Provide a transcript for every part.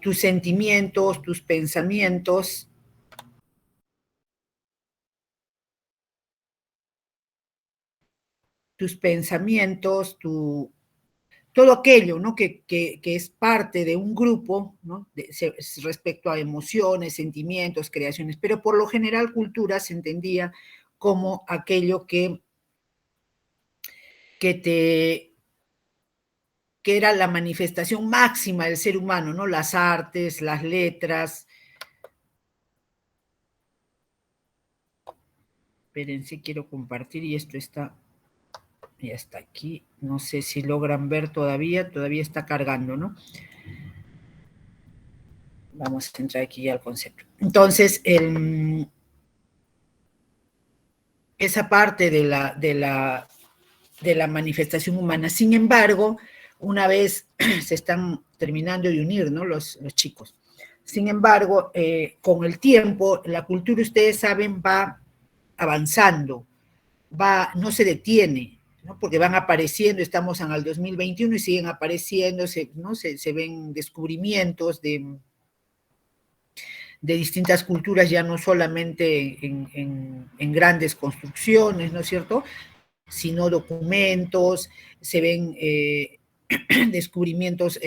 tus sentimientos, tus pensamientos, todo aquello, ¿no? que es parte de un grupo, ¿no? Respecto a emociones, sentimientos, creaciones, pero por lo general cultura se entendía como aquello que era la manifestación máxima del ser humano, ¿no? Las artes, las letras. Espérense, quiero compartir y esto ya está aquí. No sé si logran ver todavía está cargando, ¿no? Vamos a entrar aquí ya al concepto. Entonces, esa parte de la manifestación humana. Sin embargo, una vez se están terminando de unir, ¿no? Los chicos. Sin embargo, con el tiempo, la cultura, ustedes saben, va avanzando, no se detiene, ¿no? Porque van apareciendo, estamos en el 2021 y siguen apareciendo, ¿no? Se ven descubrimientos de distintas culturas, ya no solamente en grandes construcciones, ¿no es cierto?, sino documentos, se ven descubrimientos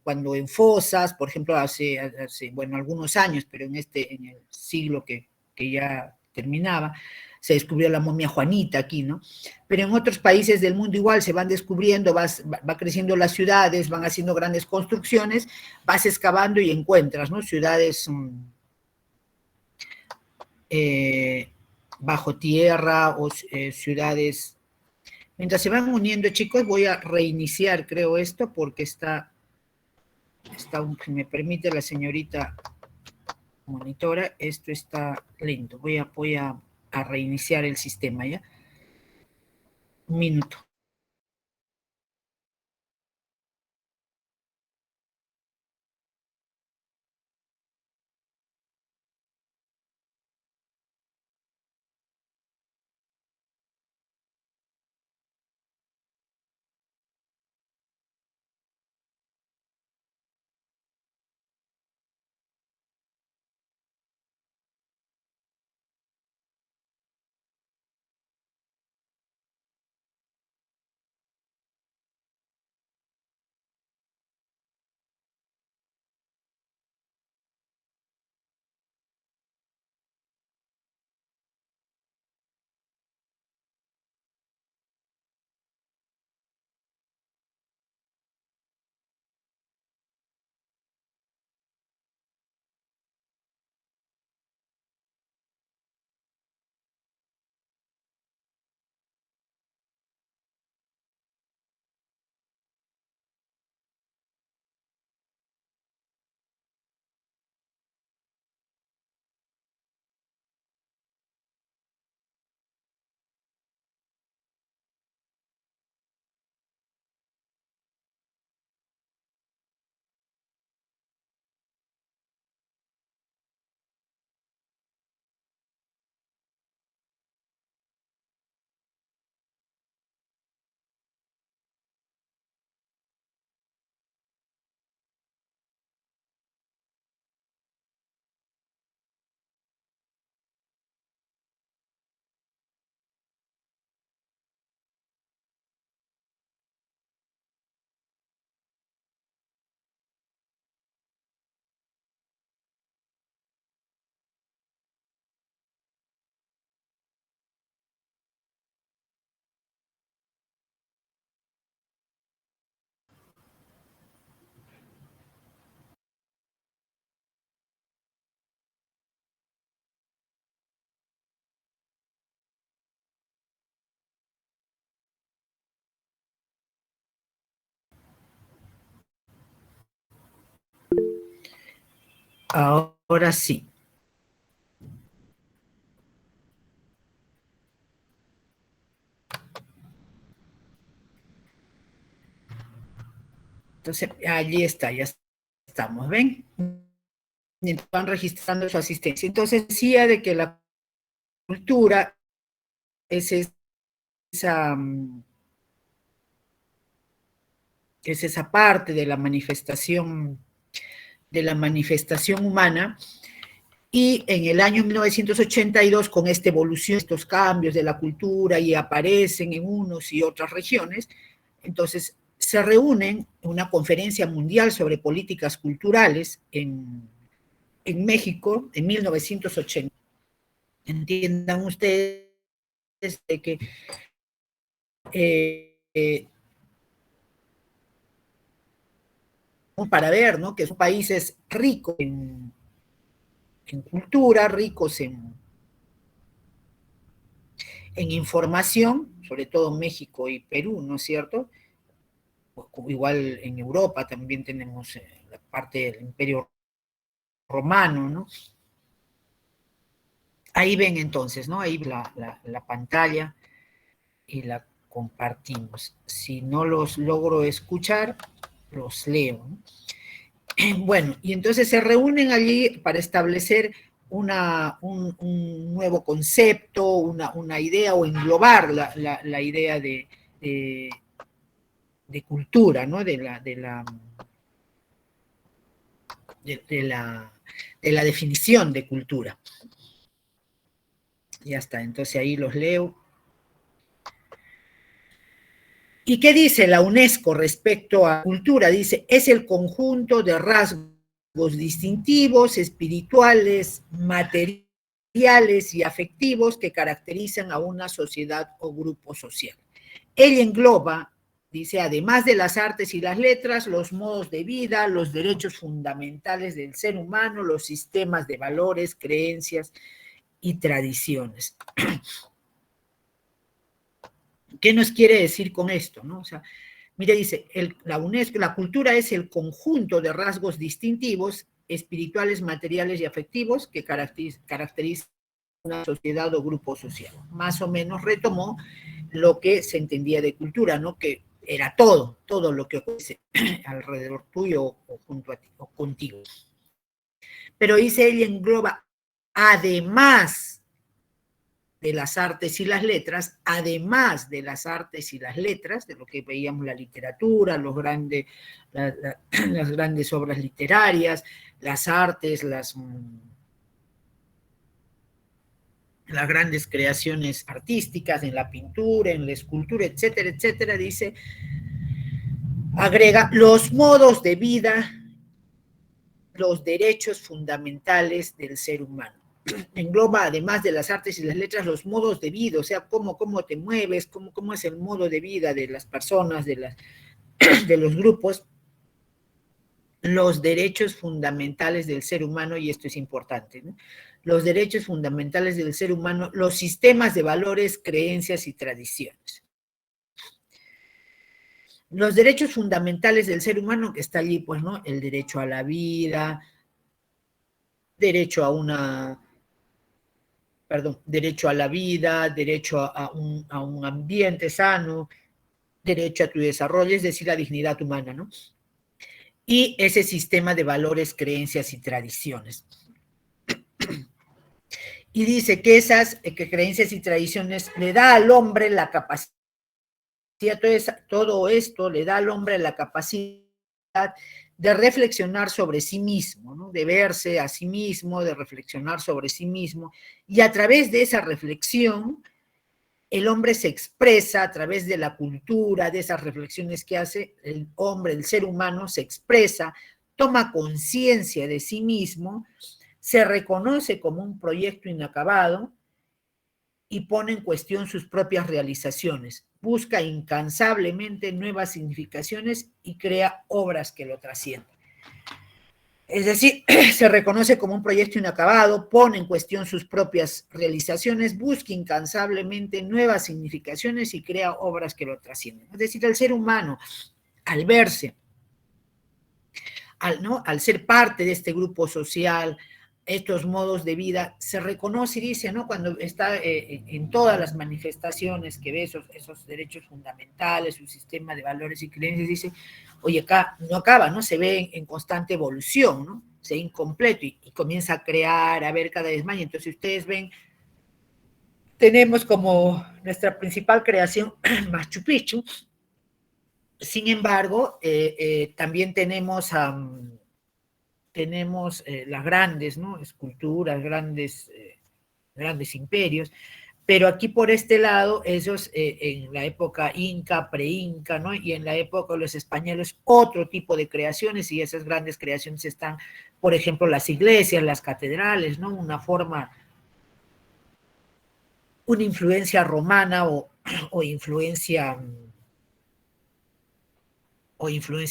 cuando en fosas, por ejemplo, hace algunos años, pero en el siglo que ya terminaba, se descubrió la momia Juanita aquí, ¿no? Pero en otros países del mundo igual se van descubriendo, va creciendo las ciudades, van haciendo grandes construcciones, vas excavando y encuentras, ¿no? Ciudades bajo tierra o ciudades. Mientras se van uniendo, chicos, voy a reiniciar, creo, esto, porque si me permite la señorita monitora, esto está lento. Voy a reiniciar el sistema, ¿ya? Un minuto. Ahora sí. Entonces, allí está, ya estamos, ¿ven? Van registrando su asistencia. Entonces, decía de que la cultura es esa parte de la manifestación de la manifestación humana, y en el año 1982, con esta evolución, estos cambios de la cultura, y aparecen en unos y otras regiones, entonces se reúnen en una conferencia mundial sobre políticas culturales en México en 1980. Entiendan ustedes de que para ver, ¿no?, que son países ricos en cultura, ricos en información, sobre todo México y Perú, ¿no es cierto? Igual en Europa también tenemos la parte del Imperio Romano, ¿no? Ahí ven entonces, ¿no? Ahí la pantalla y la compartimos. Si no los logro escuchar, los leo, ¿no? Bueno, y entonces se reúnen allí para establecer un nuevo concepto, una idea, o englobar la idea de cultura, ¿no? De la definición de cultura. Ya está, entonces ahí los leo. ¿Y qué dice la UNESCO respecto a cultura? Dice, es el conjunto de rasgos distintivos, espirituales, materiales y afectivos que caracterizan a una sociedad o grupo social. Ella engloba, dice, además de las artes y las letras, los modos de vida, los derechos fundamentales del ser humano, los sistemas de valores, creencias y tradiciones. ¿Qué nos quiere decir con esto, no? O sea, mire, dice, la UNESCO, la cultura es el conjunto de rasgos distintivos, espirituales, materiales y afectivos que caracterizan una sociedad o grupo social. Más o menos retomó lo que se entendía de cultura, ¿no? Que era todo lo que ocurre alrededor tuyo o junto a ti o contigo. Pero dice, ella engloba, además de las artes y las letras, además de las artes y las letras, de lo que veíamos, la literatura, las grandes obras literarias, las artes, las grandes creaciones artísticas, en la pintura, en la escultura, etcétera, etcétera, dice, agrega los modos de vida, los derechos fundamentales del ser humano. Engloba, además de las artes y las letras, los modos de vida, o sea, cómo te mueves, cómo es el modo de vida de las personas, de los grupos, los derechos fundamentales del ser humano, y esto es importante, ¿no? Los derechos fundamentales del ser humano, los sistemas de valores, creencias y tradiciones. Los derechos fundamentales del ser humano, que está allí, pues, ¿no? El derecho a la vida, derecho a derecho a la vida, derecho a un ambiente sano, derecho a tu desarrollo, es decir, la dignidad humana, ¿no? Y ese sistema de valores, creencias y tradiciones. Y dice que esas creencias y tradiciones le da al hombre la capacidad, todo esto le da al hombre la capacidad de reflexionar sobre sí mismo, ¿no? De verse a sí mismo, de reflexionar sobre sí mismo, y a través de esa reflexión, el hombre se expresa a través de la cultura, de esas reflexiones que hace el hombre, el ser humano se expresa, toma conciencia de sí mismo, se reconoce como un proyecto inacabado y pone en cuestión sus propias realizaciones, busca incansablemente nuevas significaciones y crea obras que lo trasciendan. Es decir, se reconoce como un proyecto inacabado, pone en cuestión sus propias realizaciones, busca incansablemente nuevas significaciones y crea obras que lo trascienden. Es decir, el ser humano, al verse, al ser parte de este grupo social, estos modos de vida, se reconoce y dice, ¿no? Cuando está en todas las manifestaciones que ve esos derechos fundamentales, su sistema de valores y creencias, dice, oye, acá no acaba, ¿no? Se ve en constante evolución, ¿no? Se ve incompleto y comienza a crear, a ver cada vez más. Y entonces ustedes ven, tenemos como nuestra principal creación Machu Picchu. Sin embargo, también tenemos tenemos las grandes, ¿no?, esculturas, grandes imperios, pero aquí por este lado, ellos en la época inca, pre-inca, ¿no?, y en la época de los españoles, otro tipo de creaciones, y esas grandes creaciones están, por ejemplo, las iglesias, las catedrales, ¿no?, una influencia romana o influencia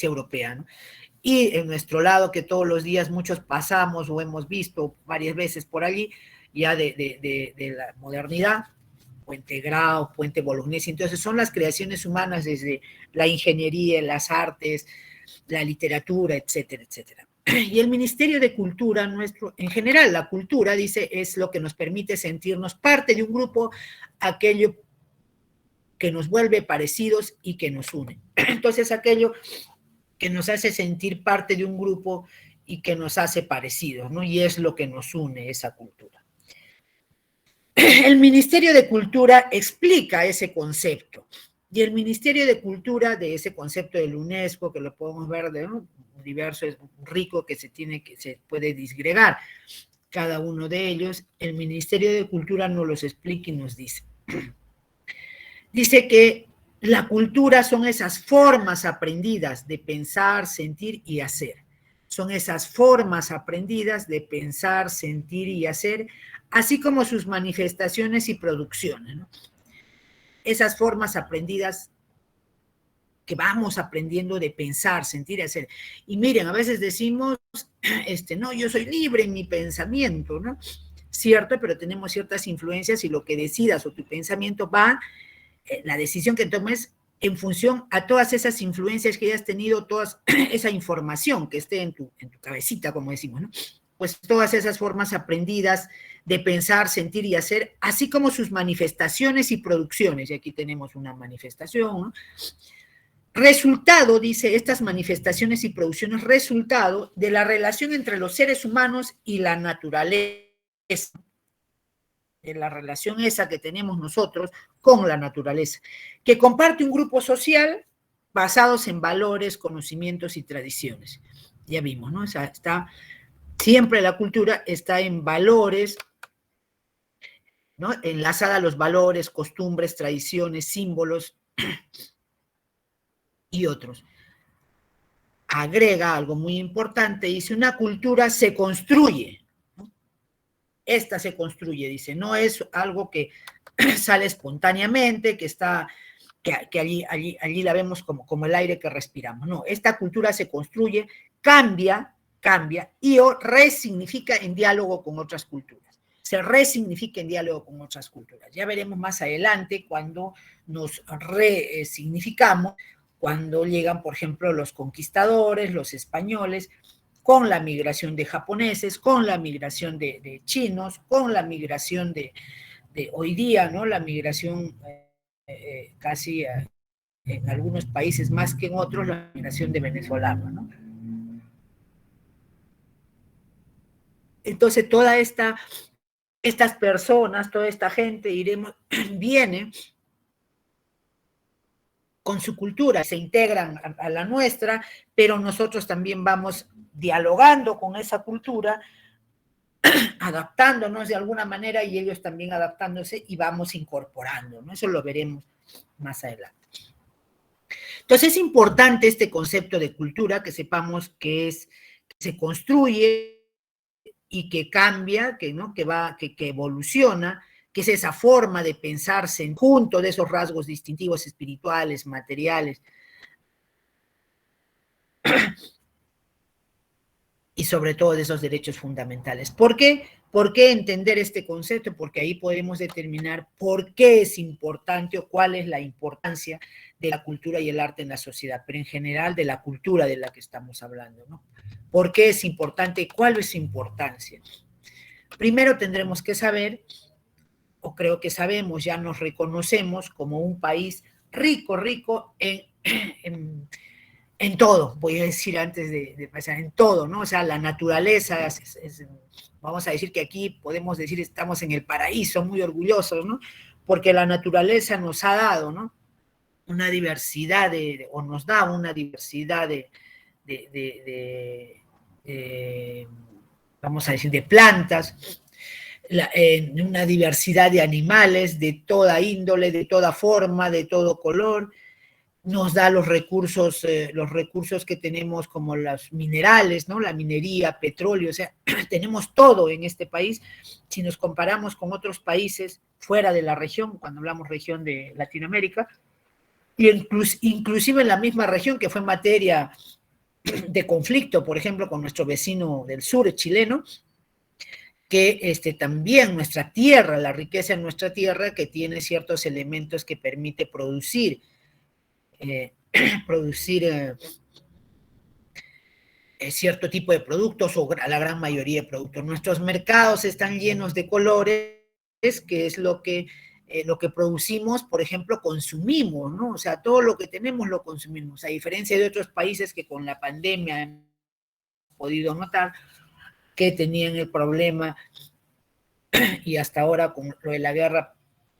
europea, ¿no? Y en nuestro lado, que todos los días muchos pasamos o hemos visto varias veces por allí, ya de la modernidad, Puente Grao, Puente Bolognesi, entonces son las creaciones humanas desde la ingeniería, las artes, la literatura, etcétera, etcétera. Y el Ministerio de Cultura nuestro, en general, la cultura, dice, es lo que nos permite sentirnos parte de un grupo, aquello que nos vuelve parecidos y que nos une. Entonces, aquello que nos hace sentir parte de un grupo y que nos hace parecidos, ¿no? Y es lo que nos une, esa cultura. El Ministerio de Cultura explica ese concepto, y el Ministerio de Cultura, de ese concepto del UNESCO, que lo podemos ver de un diverso, es rico, que se puede disgregar cada uno de ellos, el Ministerio de Cultura nos los explica y nos dice. Dice que la cultura son esas formas aprendidas de pensar, sentir y hacer. Son esas formas aprendidas de pensar, sentir y hacer, así como sus manifestaciones y producciones, ¿no? Esas formas aprendidas que vamos aprendiendo de pensar, sentir y hacer. Y miren, a veces decimos, no, yo soy libre en mi pensamiento, ¿no? Cierto, pero tenemos ciertas influencias y lo que decidas o tu pensamiento va, la decisión que tomes en función a todas esas influencias que hayas tenido, toda esa información que esté en tu cabecita, como decimos, ¿no? Pues todas esas formas aprendidas de pensar, sentir y hacer, así como sus manifestaciones y producciones, y aquí tenemos una manifestación, ¿no? Resultado, dice, estas manifestaciones y producciones, resultado de la relación entre los seres humanos y la naturaleza, de la relación esa que tenemos nosotros con la naturaleza, que comparte un grupo social basados en valores, conocimientos y tradiciones. Ya vimos, ¿no? O sea, siempre la cultura está en valores, ¿no?, enlazada a los valores, costumbres, tradiciones, símbolos y otros. Agrega algo muy importante, dice, una cultura se construye, ¿no? Esta se construye, dice, no es algo que sale espontáneamente, que allí la vemos como el aire que respiramos. No, esta cultura se construye, cambia y o resignifica en diálogo con otras culturas. Se resignifica en diálogo con otras culturas. Ya veremos más adelante cuando nos resignificamos, cuando llegan, por ejemplo, los conquistadores, los españoles, con la migración de japoneses, con la migración de chinos, con la migración de hoy día, ¿no?, la migración casi en algunos países más que en otros, la migración de venezolanos, ¿no? Entonces, estas personas, toda esta gente, viene con su cultura, se integran a la nuestra, pero nosotros también vamos dialogando con esa cultura, adaptándonos de alguna manera y ellos también adaptándose y vamos incorporando, ¿no? Eso lo veremos más adelante. Entonces es importante este concepto de cultura, que sepamos que se construye y que cambia, ¿no?, que evoluciona, que es esa forma de pensarse en conjunto de esos rasgos distintivos espirituales, materiales, y sobre todo de esos derechos fundamentales. ¿Por qué? ¿Por qué entender este concepto? Porque ahí podemos determinar por qué es importante o cuál es la importancia de la cultura y el arte en la sociedad, pero en general de la cultura de la que estamos hablando, ¿no? ¿Por qué es importante y cuál es su importancia? Primero tendremos que saber, o creo que sabemos, ya nos reconocemos como un país rico en todo, voy a decir antes de pasar, en todo, ¿no? O sea, la naturaleza, vamos a decir que aquí podemos decir estamos en el paraíso, muy orgullosos, ¿no? Porque la naturaleza nos ha dado, ¿no?, una diversidad o nos da una diversidad de vamos a decir, de plantas, una diversidad de animales de toda índole, de toda forma, de todo color. Nos da los recursos que tenemos como los minerales, ¿no? La minería, petróleo, o sea, tenemos todo en este país. Si nos comparamos con otros países fuera de la región, cuando hablamos región de Latinoamérica, y inclusive en la misma región que fue materia de conflicto, por ejemplo, con nuestro vecino del sur, chileno, que también nuestra tierra, la riqueza en nuestra tierra, que tiene ciertos elementos que permite producir cierto tipo de productos o la gran mayoría de productos. Nuestros mercados están llenos de colores, que es lo que producimos, por ejemplo, consumimos, ¿no? O sea, todo lo que tenemos lo consumimos, a diferencia de otros países que con la pandemia han podido notar que tenían el problema, y hasta ahora con lo de la guerra,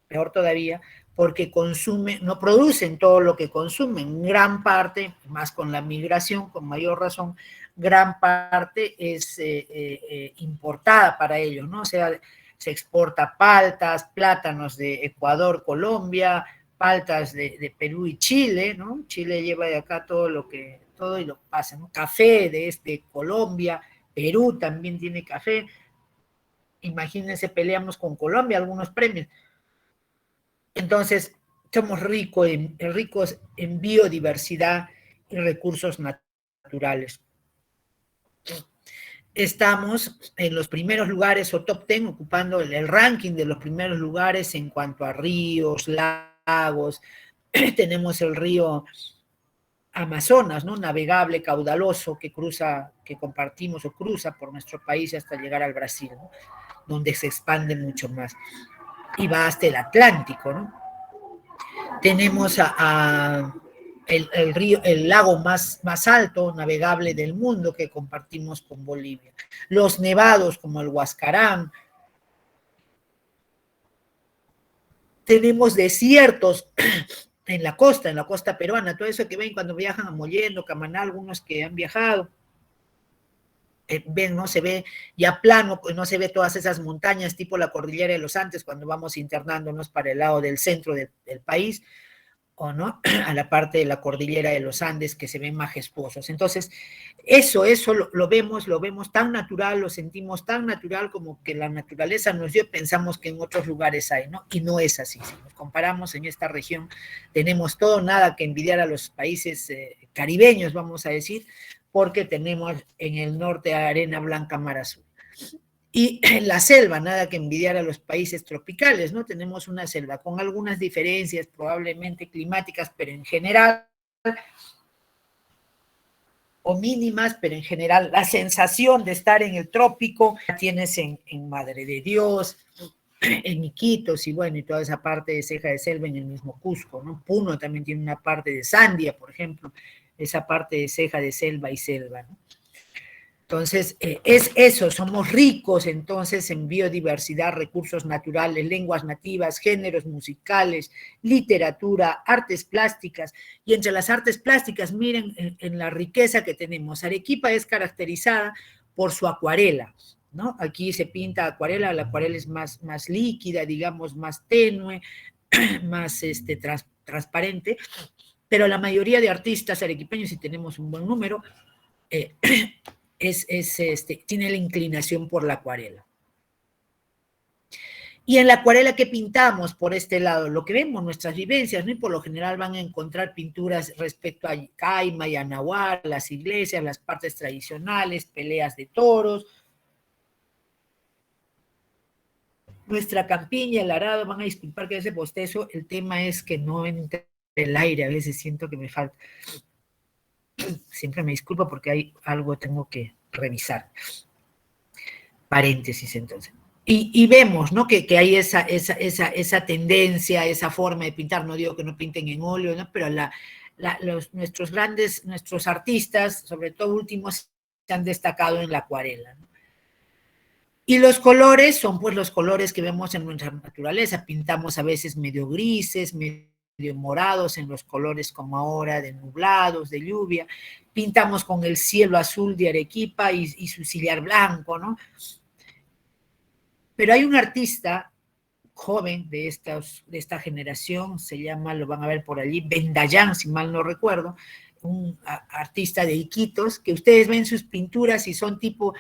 peor todavía, porque no producen todo lo que consumen. Gran parte, más con la migración, con mayor razón, gran parte es importada para ellos, ¿no? O sea, se exporta paltas, plátanos de Ecuador, Colombia, paltas de Perú y Chile, ¿no? Chile lleva de acá todo y lo pasa, ¿no? Café de Colombia, Perú también tiene café. Imagínense, peleamos con Colombia algunos premios. Entonces, somos ricos en biodiversidad y recursos naturales. Estamos en los primeros lugares o top 10, ocupando el ranking de los primeros lugares en cuanto a ríos, lagos. Tenemos el río Amazonas, ¿no? Navegable, caudaloso, que compartimos o cruza por nuestro país hasta llegar al Brasil, ¿no? Donde se expande mucho más. Y va hasta el Atlántico, ¿no? Tenemos el lago más alto, navegable del mundo, que compartimos con Bolivia. Los nevados como el Huascarán. Tenemos desiertos en la costa peruana, todo eso que ven cuando viajan a Mollendo, Camaná, algunos que han viajado. Ven, no se ve ya plano, no se ve todas esas montañas tipo la cordillera de los Andes cuando vamos internándonos para el lado del centro del país, o no, a la parte de la cordillera de los Andes, que se ven majestuosos. Entonces, eso lo vemos tan natural, lo sentimos tan natural como que la naturaleza nos dio, pensamos que en otros lugares hay, ¿no? Y no es así. Si nos comparamos en esta región, tenemos todo, nada que envidiar a los países caribeños, vamos a decir, porque tenemos en el norte arena blanca, mar azul. Y en la selva, nada que envidiar a los países tropicales, ¿no? Tenemos una selva con algunas diferencias probablemente climáticas, pero en general, o mínimas, pero en general la sensación de estar en el trópico la tienes en Madre de Dios, en Iquitos, y bueno, y toda esa parte de ceja de selva en el mismo Cusco, ¿no? Puno también tiene una parte de Sandia, por ejemplo, esa parte de ceja de selva y selva, ¿no? Entonces, es eso, somos ricos entonces en biodiversidad, recursos naturales, lenguas nativas, géneros musicales, literatura, artes plásticas, y entre las artes plásticas, miren en la riqueza que tenemos. Arequipa es caracterizada por su acuarela, ¿no? Aquí se pinta acuarela, la acuarela es más líquida, digamos, más tenue, más transparente, pero la mayoría de artistas arequipeños, y tenemos un buen número, tiene la inclinación por la acuarela. Y en la acuarela que pintamos por este lado, lo que vemos, nuestras vivencias, ¿no? Y por lo general van a encontrar pinturas respecto a Caima y a Nahual, las iglesias, las partes tradicionales, peleas de toros. Nuestra campiña, el arado, van a disculpar que ese bostezo, el tema es que no entra el aire, a veces siento que me falta. Siempre me disculpo porque hay algo tengo que revisar. Paréntesis, entonces. Y vemos, ¿no? Que hay esa tendencia, esa forma de pintar. No digo que no pinten en óleo, ¿no? Pero nuestros artistas, sobre todo últimos, se han destacado en la acuarela, ¿no? Y los colores son pues los colores que vemos en nuestra naturaleza. Pintamos a veces medio grises, medio morados en los colores como ahora, de nublados, de lluvia, pintamos con el cielo azul de Arequipa y su sillar blanco, ¿no? Pero hay un artista joven de esta generación, se llama, lo van a ver por allí, Ben Dayan, si mal no recuerdo, un artista de Iquitos, que ustedes ven sus pinturas y son tipo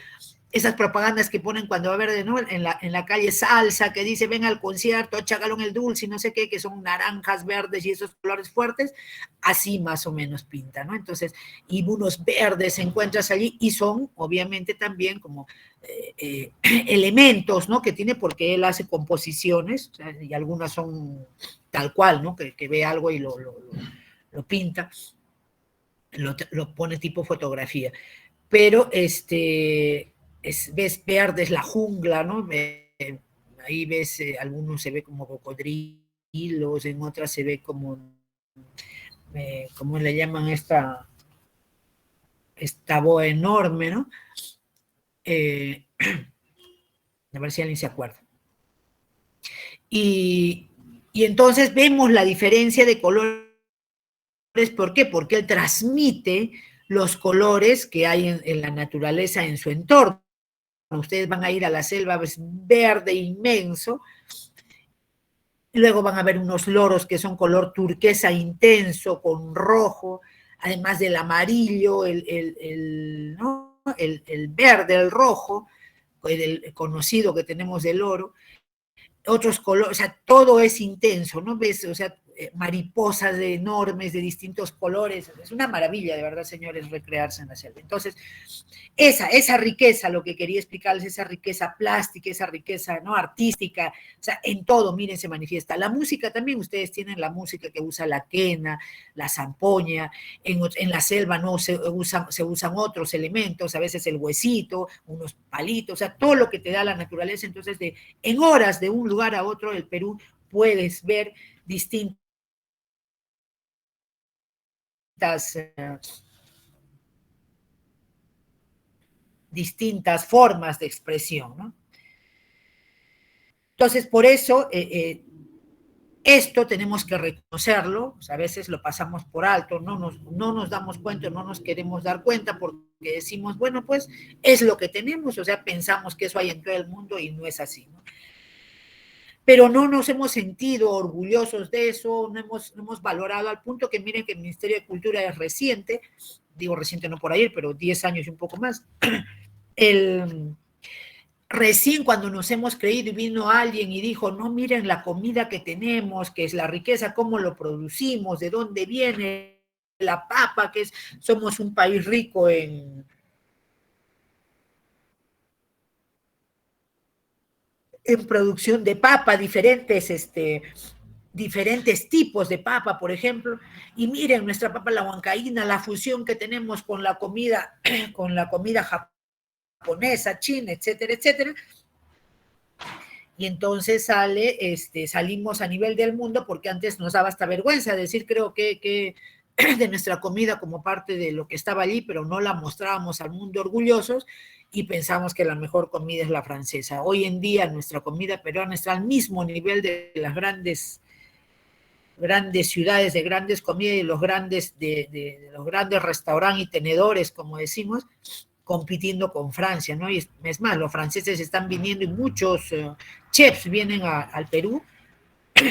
esas propagandas que ponen cuando va a haber, ¿no? en la calle Salsa, que dice, ven al concierto, chágalo el dulce y no sé qué, que son naranjas, verdes y esos colores fuertes, así más o menos pinta, ¿no? Entonces, y unos verdes encuentras allí y son, obviamente, también como elementos, ¿no? Que tiene porque él hace composiciones, o sea, y algunas son tal cual, ¿no? Que ve algo y lo pinta, lo pone tipo fotografía. Pero ves verdes la jungla, ¿no? Ahí ves, algunos se ve como cocodrilos, en otras se ve como, ¿cómo le llaman esta boa enorme, ¿no? A ver si alguien se acuerda. Y, y entonces vemos la diferencia de colores. ¿Por qué? Porque él transmite los colores que hay en la naturaleza, en su entorno. Ustedes van a ir a la selva, es verde inmenso, luego van a ver unos loros que son color turquesa intenso, con rojo, además del amarillo, ¿no? el verde, el rojo, el conocido que tenemos del loro, otros colores, o sea, todo es intenso, ¿no? ¿Ves? O sea, mariposas enormes de distintos colores, es una maravilla, de verdad, señores, recrearse en la selva. Entonces, esa riqueza, lo que quería explicarles, esa riqueza plástica, esa riqueza, ¿no? Artística, o sea, en todo, miren, se manifiesta. La música también, ustedes tienen la música que usa la quena, la zampoña, en la selva no se usan otros elementos, a veces el huesito, unos palitos, o sea, todo lo que te da la naturaleza. Entonces, en horas de un lugar a otro del Perú puedes ver distintas distintas formas de expresión, ¿no? Entonces, por eso, esto tenemos que reconocerlo, o sea, a veces lo pasamos por alto, no nos damos cuenta, no nos queremos dar cuenta porque decimos, bueno, pues es lo que tenemos, o sea, pensamos que eso hay en todo el mundo y no es así, ¿no? Pero no nos hemos sentido orgullosos de eso, no hemos valorado al punto que miren que el Ministerio de Cultura es reciente, digo reciente no por ahí, pero 10 años y un poco más, recién cuando nos hemos creído y vino alguien y dijo, no, miren la comida que tenemos, que es la riqueza, cómo lo producimos, de dónde viene la papa, que es, somos un país rico en producción de papa, diferentes tipos de papa, por ejemplo, y miren nuestra papa la huancaína, la fusión que tenemos con la comida japonesa, china, etcétera, etcétera, y entonces salimos a nivel del mundo, porque antes nos daba hasta vergüenza decir, creo que de nuestra comida como parte de lo que estaba allí, pero no la mostrábamos al mundo orgullosos y pensamos que la mejor comida es la francesa. Hoy en día nuestra comida peruana está al mismo nivel de las grandes ciudades de grandes comidas y de los grandes restaurantes y tenedores, como decimos, compitiendo con Francia, ¿no? Y es más, los franceses están viniendo y muchos chefs vienen al Perú,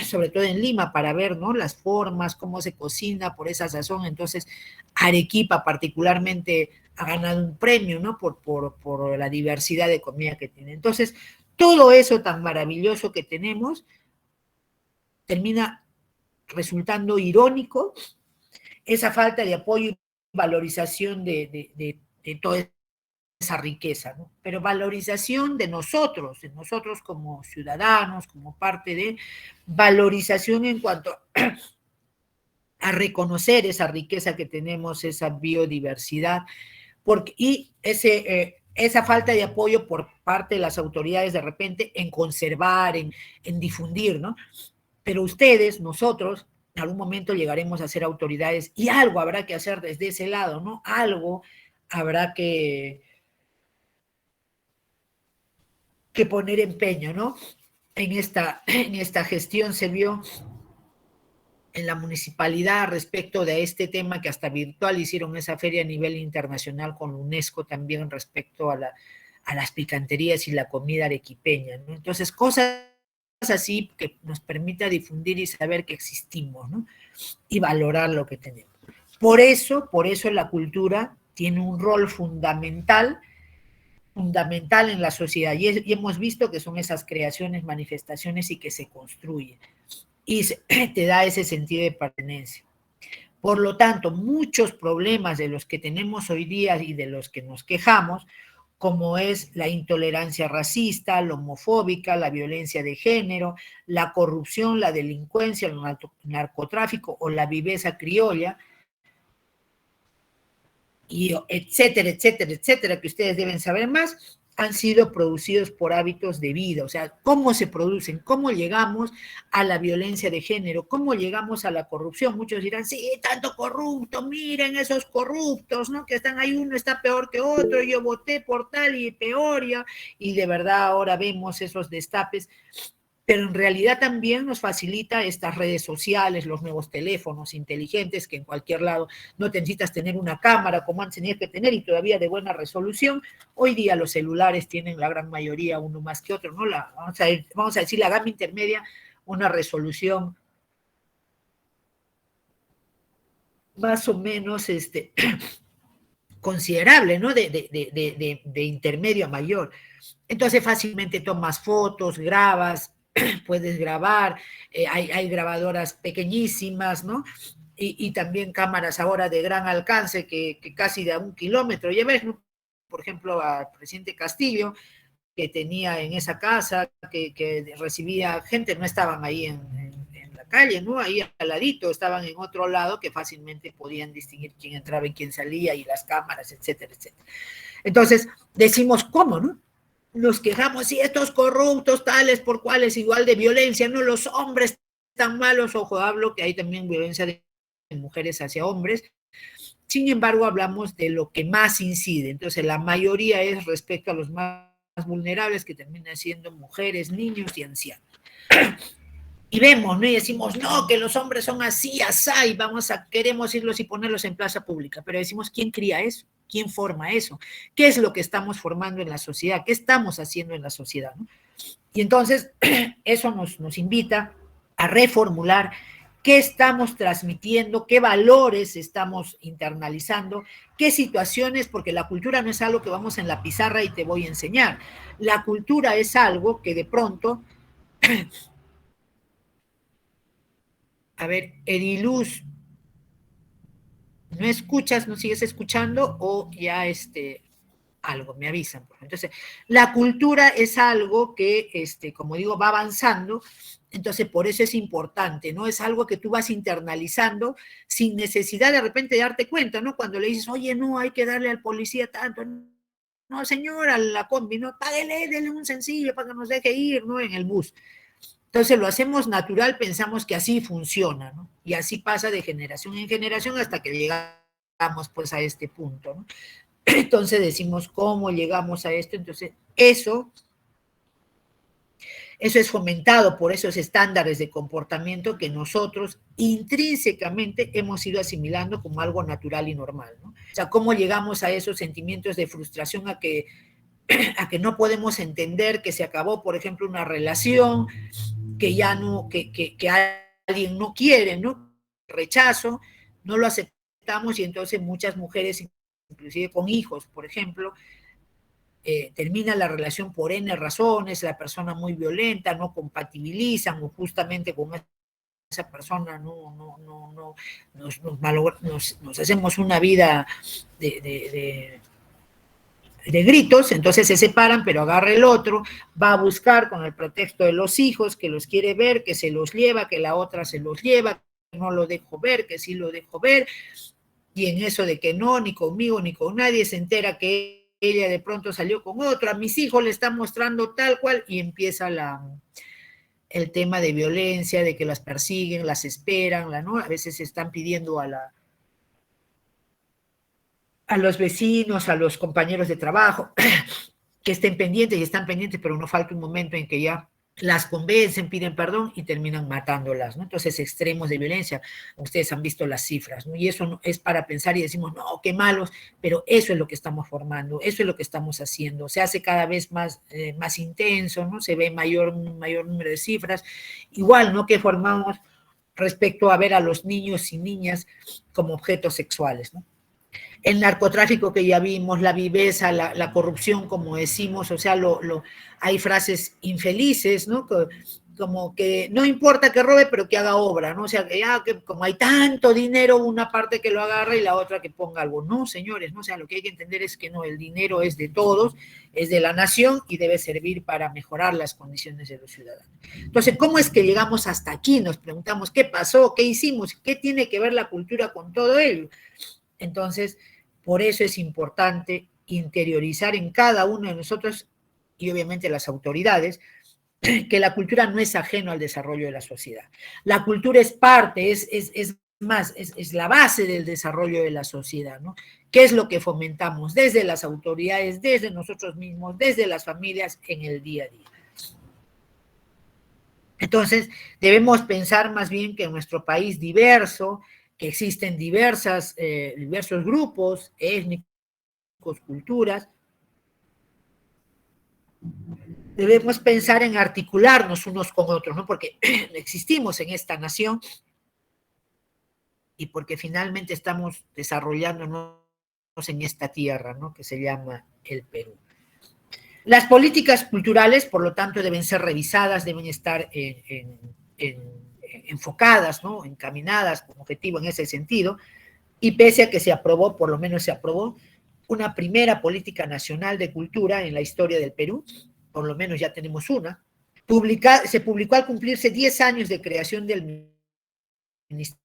sobre todo en Lima, para ver, ¿no? Las formas, cómo se cocina por esa sazón. Entonces, Arequipa particularmente ha ganado un premio, ¿no? Por la diversidad de comida que tiene. Entonces, todo eso tan maravilloso que tenemos termina resultando irónico, esa falta de apoyo y valorización de toda esa riqueza, ¿no? Pero valorización de nosotros como ciudadanos, como parte de valorización en cuanto a reconocer esa riqueza que tenemos, esa biodiversidad, y esa falta de apoyo por parte de las autoridades de repente en conservar, en difundir, ¿no? Pero ustedes, nosotros, en algún momento llegaremos a ser autoridades y algo habrá que hacer desde ese lado, ¿no? Algo habrá que poner empeño, ¿no? En esta gestión se vio en la municipalidad respecto de este tema, que hasta virtual hicieron esa feria a nivel internacional con la UNESCO también respecto a las picanterías y la comida arequipeña, ¿no? Entonces, cosas así que nos permita difundir y saber que existimos, ¿no? Y valorar lo que tenemos. Por eso la cultura tiene un rol fundamental en la sociedad, y hemos visto que son esas creaciones, manifestaciones y que se construyen, y te da ese sentido de pertenencia. Por lo tanto, muchos problemas de los que tenemos hoy día y de los que nos quejamos, como es la intolerancia racista, la homofóbica, la violencia de género, la corrupción, la delincuencia, el narcotráfico o la viveza criolla, y etcétera, etcétera, etcétera, que ustedes deben saber más, han sido producidos por hábitos de vida. O sea, cómo se producen, cómo llegamos a la violencia de género, cómo llegamos a la corrupción. Muchos dirán, sí, tanto corrupto, miren esos corruptos, ¿no? Que están ahí, uno está peor que otro, yo voté por tal y peor, ya. Y de verdad ahora vemos esos destapes, pero en realidad también nos facilita estas redes sociales, los nuevos teléfonos inteligentes, que en cualquier lado no necesitas tener una cámara como antes tenías que tener, y todavía de buena resolución. Hoy día los celulares tienen, la gran mayoría, uno más que otro, ¿no? Vamos a decir, la gama intermedia, una resolución más o menos considerable, ¿no? De intermedio a mayor. Entonces fácilmente tomas fotos, grabas, puedes grabar, hay grabadoras pequeñísimas, ¿no? Y también cámaras ahora de gran alcance, que casi de 1 kilómetro. Ya ves, ¿no? Por ejemplo, al presidente Castillo, que tenía en esa casa, que recibía gente, no estaban ahí en la calle, ¿no? Ahí al ladito, estaban en otro lado, que fácilmente podían distinguir quién entraba y quién salía, y las cámaras, etcétera, etcétera. Entonces, decimos, ¿cómo, no? Nos quejamos, si estos corruptos, tales por cuales, igual de violencia, no, los hombres tan malos, ojo, hablo que hay también violencia de mujeres hacia hombres. Sin embargo, hablamos de lo que más incide. Entonces, la mayoría es respecto a los más vulnerables, que terminan siendo mujeres, niños y ancianos. Y vemos, ¿no? Y decimos, no, que los hombres son así, asá, y queremos irlos y ponerlos en plaza pública. Pero decimos, ¿quién cría eso? ¿Quién forma eso? ¿Qué es lo que estamos formando en la sociedad? ¿Qué estamos haciendo en la sociedad? ¿No? Y entonces, eso nos invita a reformular qué estamos transmitiendo, qué valores estamos internalizando, qué situaciones, porque la cultura no es algo que vamos en la pizarra y te voy a enseñar. La cultura es algo que de pronto, a ver, Ediluz, ¿no escuchas, no sigues escuchando o ya algo, me avisan? Entonces, la cultura es algo que, como digo, va avanzando, entonces por eso es importante, ¿no? Es algo que tú vas internalizando sin necesidad de repente de darte cuenta, ¿no? Cuando le dices, oye, no, hay que darle al policía tanto, no, señora, la combi, no, páguele, denle un sencillo para que nos deje ir, ¿no? En el bus. Entonces lo hacemos natural, pensamos que así funciona, ¿no? Y así pasa de generación en generación hasta que llegamos pues a este punto, ¿no? Entonces decimos, ¿cómo llegamos a esto? Entonces, eso es fomentado por esos estándares de comportamiento que nosotros intrínsecamente hemos ido asimilando como algo natural y normal, ¿no? O sea, ¿cómo llegamos a esos sentimientos de frustración, a que no podemos entender que se acabó, por ejemplo, una relación, que ya no, que alguien no quiere, ¿no? Rechazo, no lo aceptamos, y entonces muchas mujeres, inclusive con hijos, por ejemplo, termina la relación por N razones, la persona muy violenta, no compatibilizan, o justamente con esa persona nos hacemos una vida de gritos, entonces se separan, pero agarra el otro, va a buscar con el pretexto de los hijos, que los quiere ver, que se los lleva, que la otra se los lleva, que no lo dejo ver, que sí lo dejo ver, y en eso de que no, ni conmigo, ni con nadie, se entera que ella de pronto salió con otro, a mis hijos le están mostrando tal cual, y empieza el tema de violencia, de que las persiguen, las esperan, ¿no? A veces están pidiendo a los vecinos, a los compañeros de trabajo, que estén pendientes, y están pendientes, pero no falta un momento en que ya las convencen, piden perdón y terminan matándolas, ¿no? Entonces, extremos de violencia, ustedes han visto las cifras, ¿no? Y eso no, es para pensar y decimos, no, qué malos, pero eso es lo que estamos formando, eso es lo que estamos haciendo, se hace cada vez más intenso, ¿no? Se ve mayor número de cifras, igual, ¿no? Que formamos respecto a ver a los niños y niñas como objetos sexuales, ¿no? El narcotráfico que ya vimos, la viveza, la corrupción, como decimos, o sea, hay frases infelices, ¿no? Como que no importa que robe, pero que haga obra, ¿no? O sea, que ya que como hay tanto dinero, una parte que lo agarra y la otra que ponga algo. No, señores, ¿no? O sea, lo que hay que entender es que no, el dinero es de todos, es de la nación y debe servir para mejorar las condiciones de los ciudadanos. Entonces, ¿cómo es que llegamos hasta aquí? Nos preguntamos, ¿qué pasó? ¿Qué hicimos? ¿Qué tiene que ver la cultura con todo ello? Entonces, por eso es importante interiorizar en cada uno de nosotros y obviamente las autoridades que la cultura no es ajeno al desarrollo de la sociedad. La cultura es parte, es la base del desarrollo de la sociedad, ¿no? ¿Qué es lo que fomentamos desde las autoridades, desde nosotros mismos, desde las familias en el día a día? Entonces, debemos pensar más bien que en nuestro país diverso, que existen diversos grupos étnicos, culturas, debemos pensar en articularnos unos con otros, ¿no? Porque existimos en esta nación y porque finalmente estamos desarrollándonos en esta tierra, ¿no? Que se llama el Perú. Las políticas culturales, por lo tanto, deben ser revisadas, deben estar enfocadas, ¿no? Encaminadas con objetivo en ese sentido, y pese a que se aprobó, por lo menos se aprobó, una primera política nacional de cultura en la historia del Perú, por lo menos ya tenemos una, se publicó al cumplirse 10 años de creación del Ministerio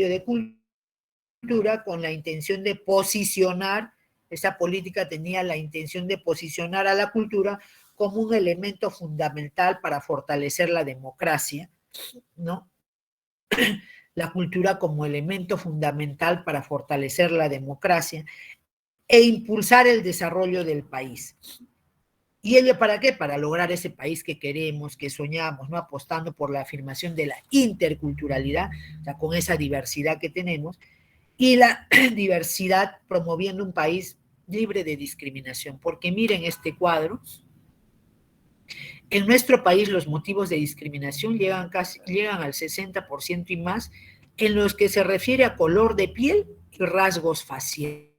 de Cultura con la intención de posicionar, esa política tenía la intención de posicionar a la cultura como un elemento fundamental para fortalecer la democracia, ¿no? La cultura como elemento fundamental para fortalecer la democracia e impulsar el desarrollo del país. ¿Y ello para qué? Para lograr ese país que queremos, que soñamos, ¿no? Apostando por la afirmación de la interculturalidad, o sea, con esa diversidad que tenemos, y la diversidad promoviendo un país libre de discriminación. Porque miren este cuadro, en nuestro país los motivos de discriminación llegan al 60% y más en los que se refiere a color de piel y rasgos faciales.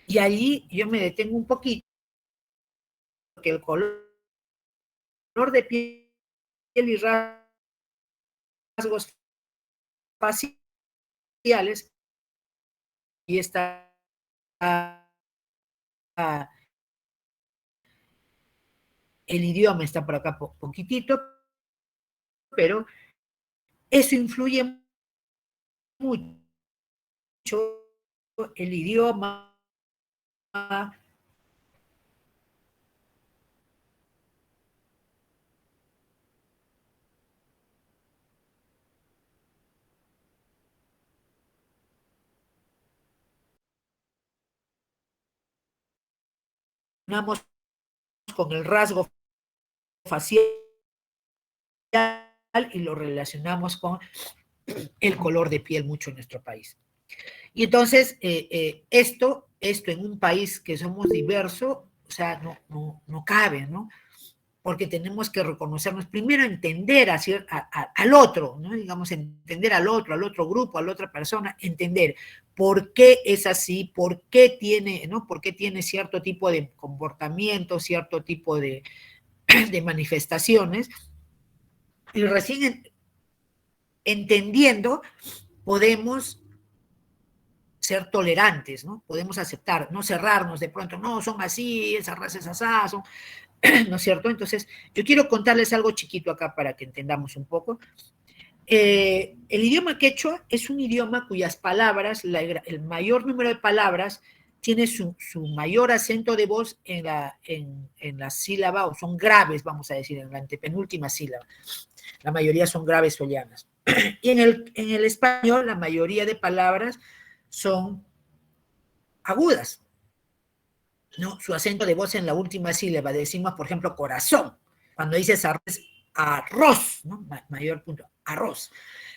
Y allí yo me detengo un poquito, porque el color de piel y rasgos faciales, y está el idioma está por acá poquitito, pero eso influye mucho, el idioma, con el rasgo facial y lo relacionamos con el color de piel mucho en nuestro país. Y entonces, esto en un país que somos diverso, o sea, no cabe, ¿no? Porque tenemos que reconocernos, primero entender al otro, ¿no? Digamos, entender al otro grupo, a la otra persona, entender por qué es así, por qué tiene, ¿no? Por qué tiene cierto tipo de comportamiento, cierto tipo de manifestaciones, y recién entendiendo podemos ser tolerantes, ¿no? Podemos aceptar, no cerrarnos de pronto, no, son así, esa raza es asá, son, ¿no es cierto? Entonces, yo quiero contarles algo chiquito acá para que entendamos un poco. El idioma quechua es un idioma cuyas palabras, el mayor número de palabras, tiene su mayor acento de voz en la sílaba, o son graves, vamos a decir, en la antepenúltima sílaba. La mayoría son graves o llanas. Y en el español, la mayoría de palabras son agudas, ¿no? Su acento de voz en la última sílaba, decimos, por ejemplo, corazón. Cuando dices arroz, ¿no? Mayor punto, arroz.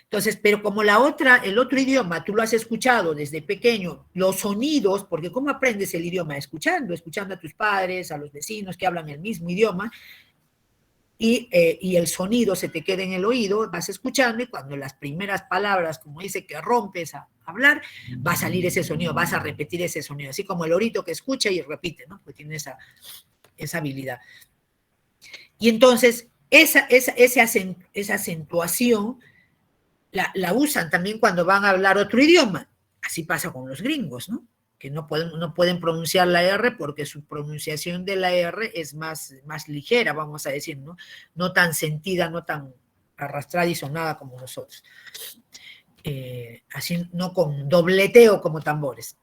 Entonces, pero como el otro idioma, tú lo has escuchado desde pequeño, los sonidos, porque ¿cómo aprendes el idioma? Escuchando a tus padres, a los vecinos que hablan el mismo idioma, y el sonido se te queda en el oído, vas escuchando, y cuando las primeras palabras, como dice, que rompes a hablar, va a salir ese sonido, vas a repetir ese sonido, así como el lorito que escucha y repite, ¿no? Pues tiene esa habilidad. Y entonces, esa acentuación la usan también cuando van a hablar otro idioma. Así pasa con los gringos, ¿no? Que no pueden pronunciar la R porque su pronunciación de la R es más ligera, vamos a decir, ¿no? No tan sentida, no tan arrastrada y sonada como nosotros. Así, no con dobleteo como tambores.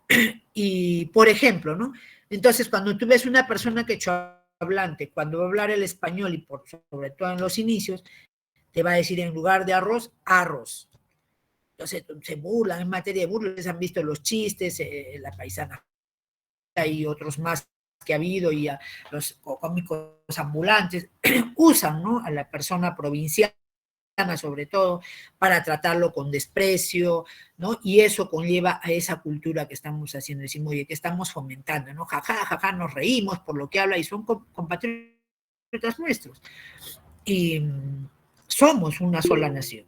Y, por ejemplo, ¿no? Entonces, cuando tú ves una persona quechohablante, cuando va a hablar el español, y sobre todo en los inicios, te va a decir en lugar de arroz, arroz. Entonces se burlan, en materia de burlas, han visto los chistes, la paisana y otros más que ha habido, y a los cómicos ambulantes, usan, ¿no?, a la persona provinciana, sobre todo, para tratarlo con desprecio, ¿no? Y eso conlleva a esa cultura que estamos haciendo, decimos, oye, que estamos fomentando, ¿no? Jaja, jaja, nos reímos por lo que habla, y son compatriotas nuestros. Y somos una sola nación.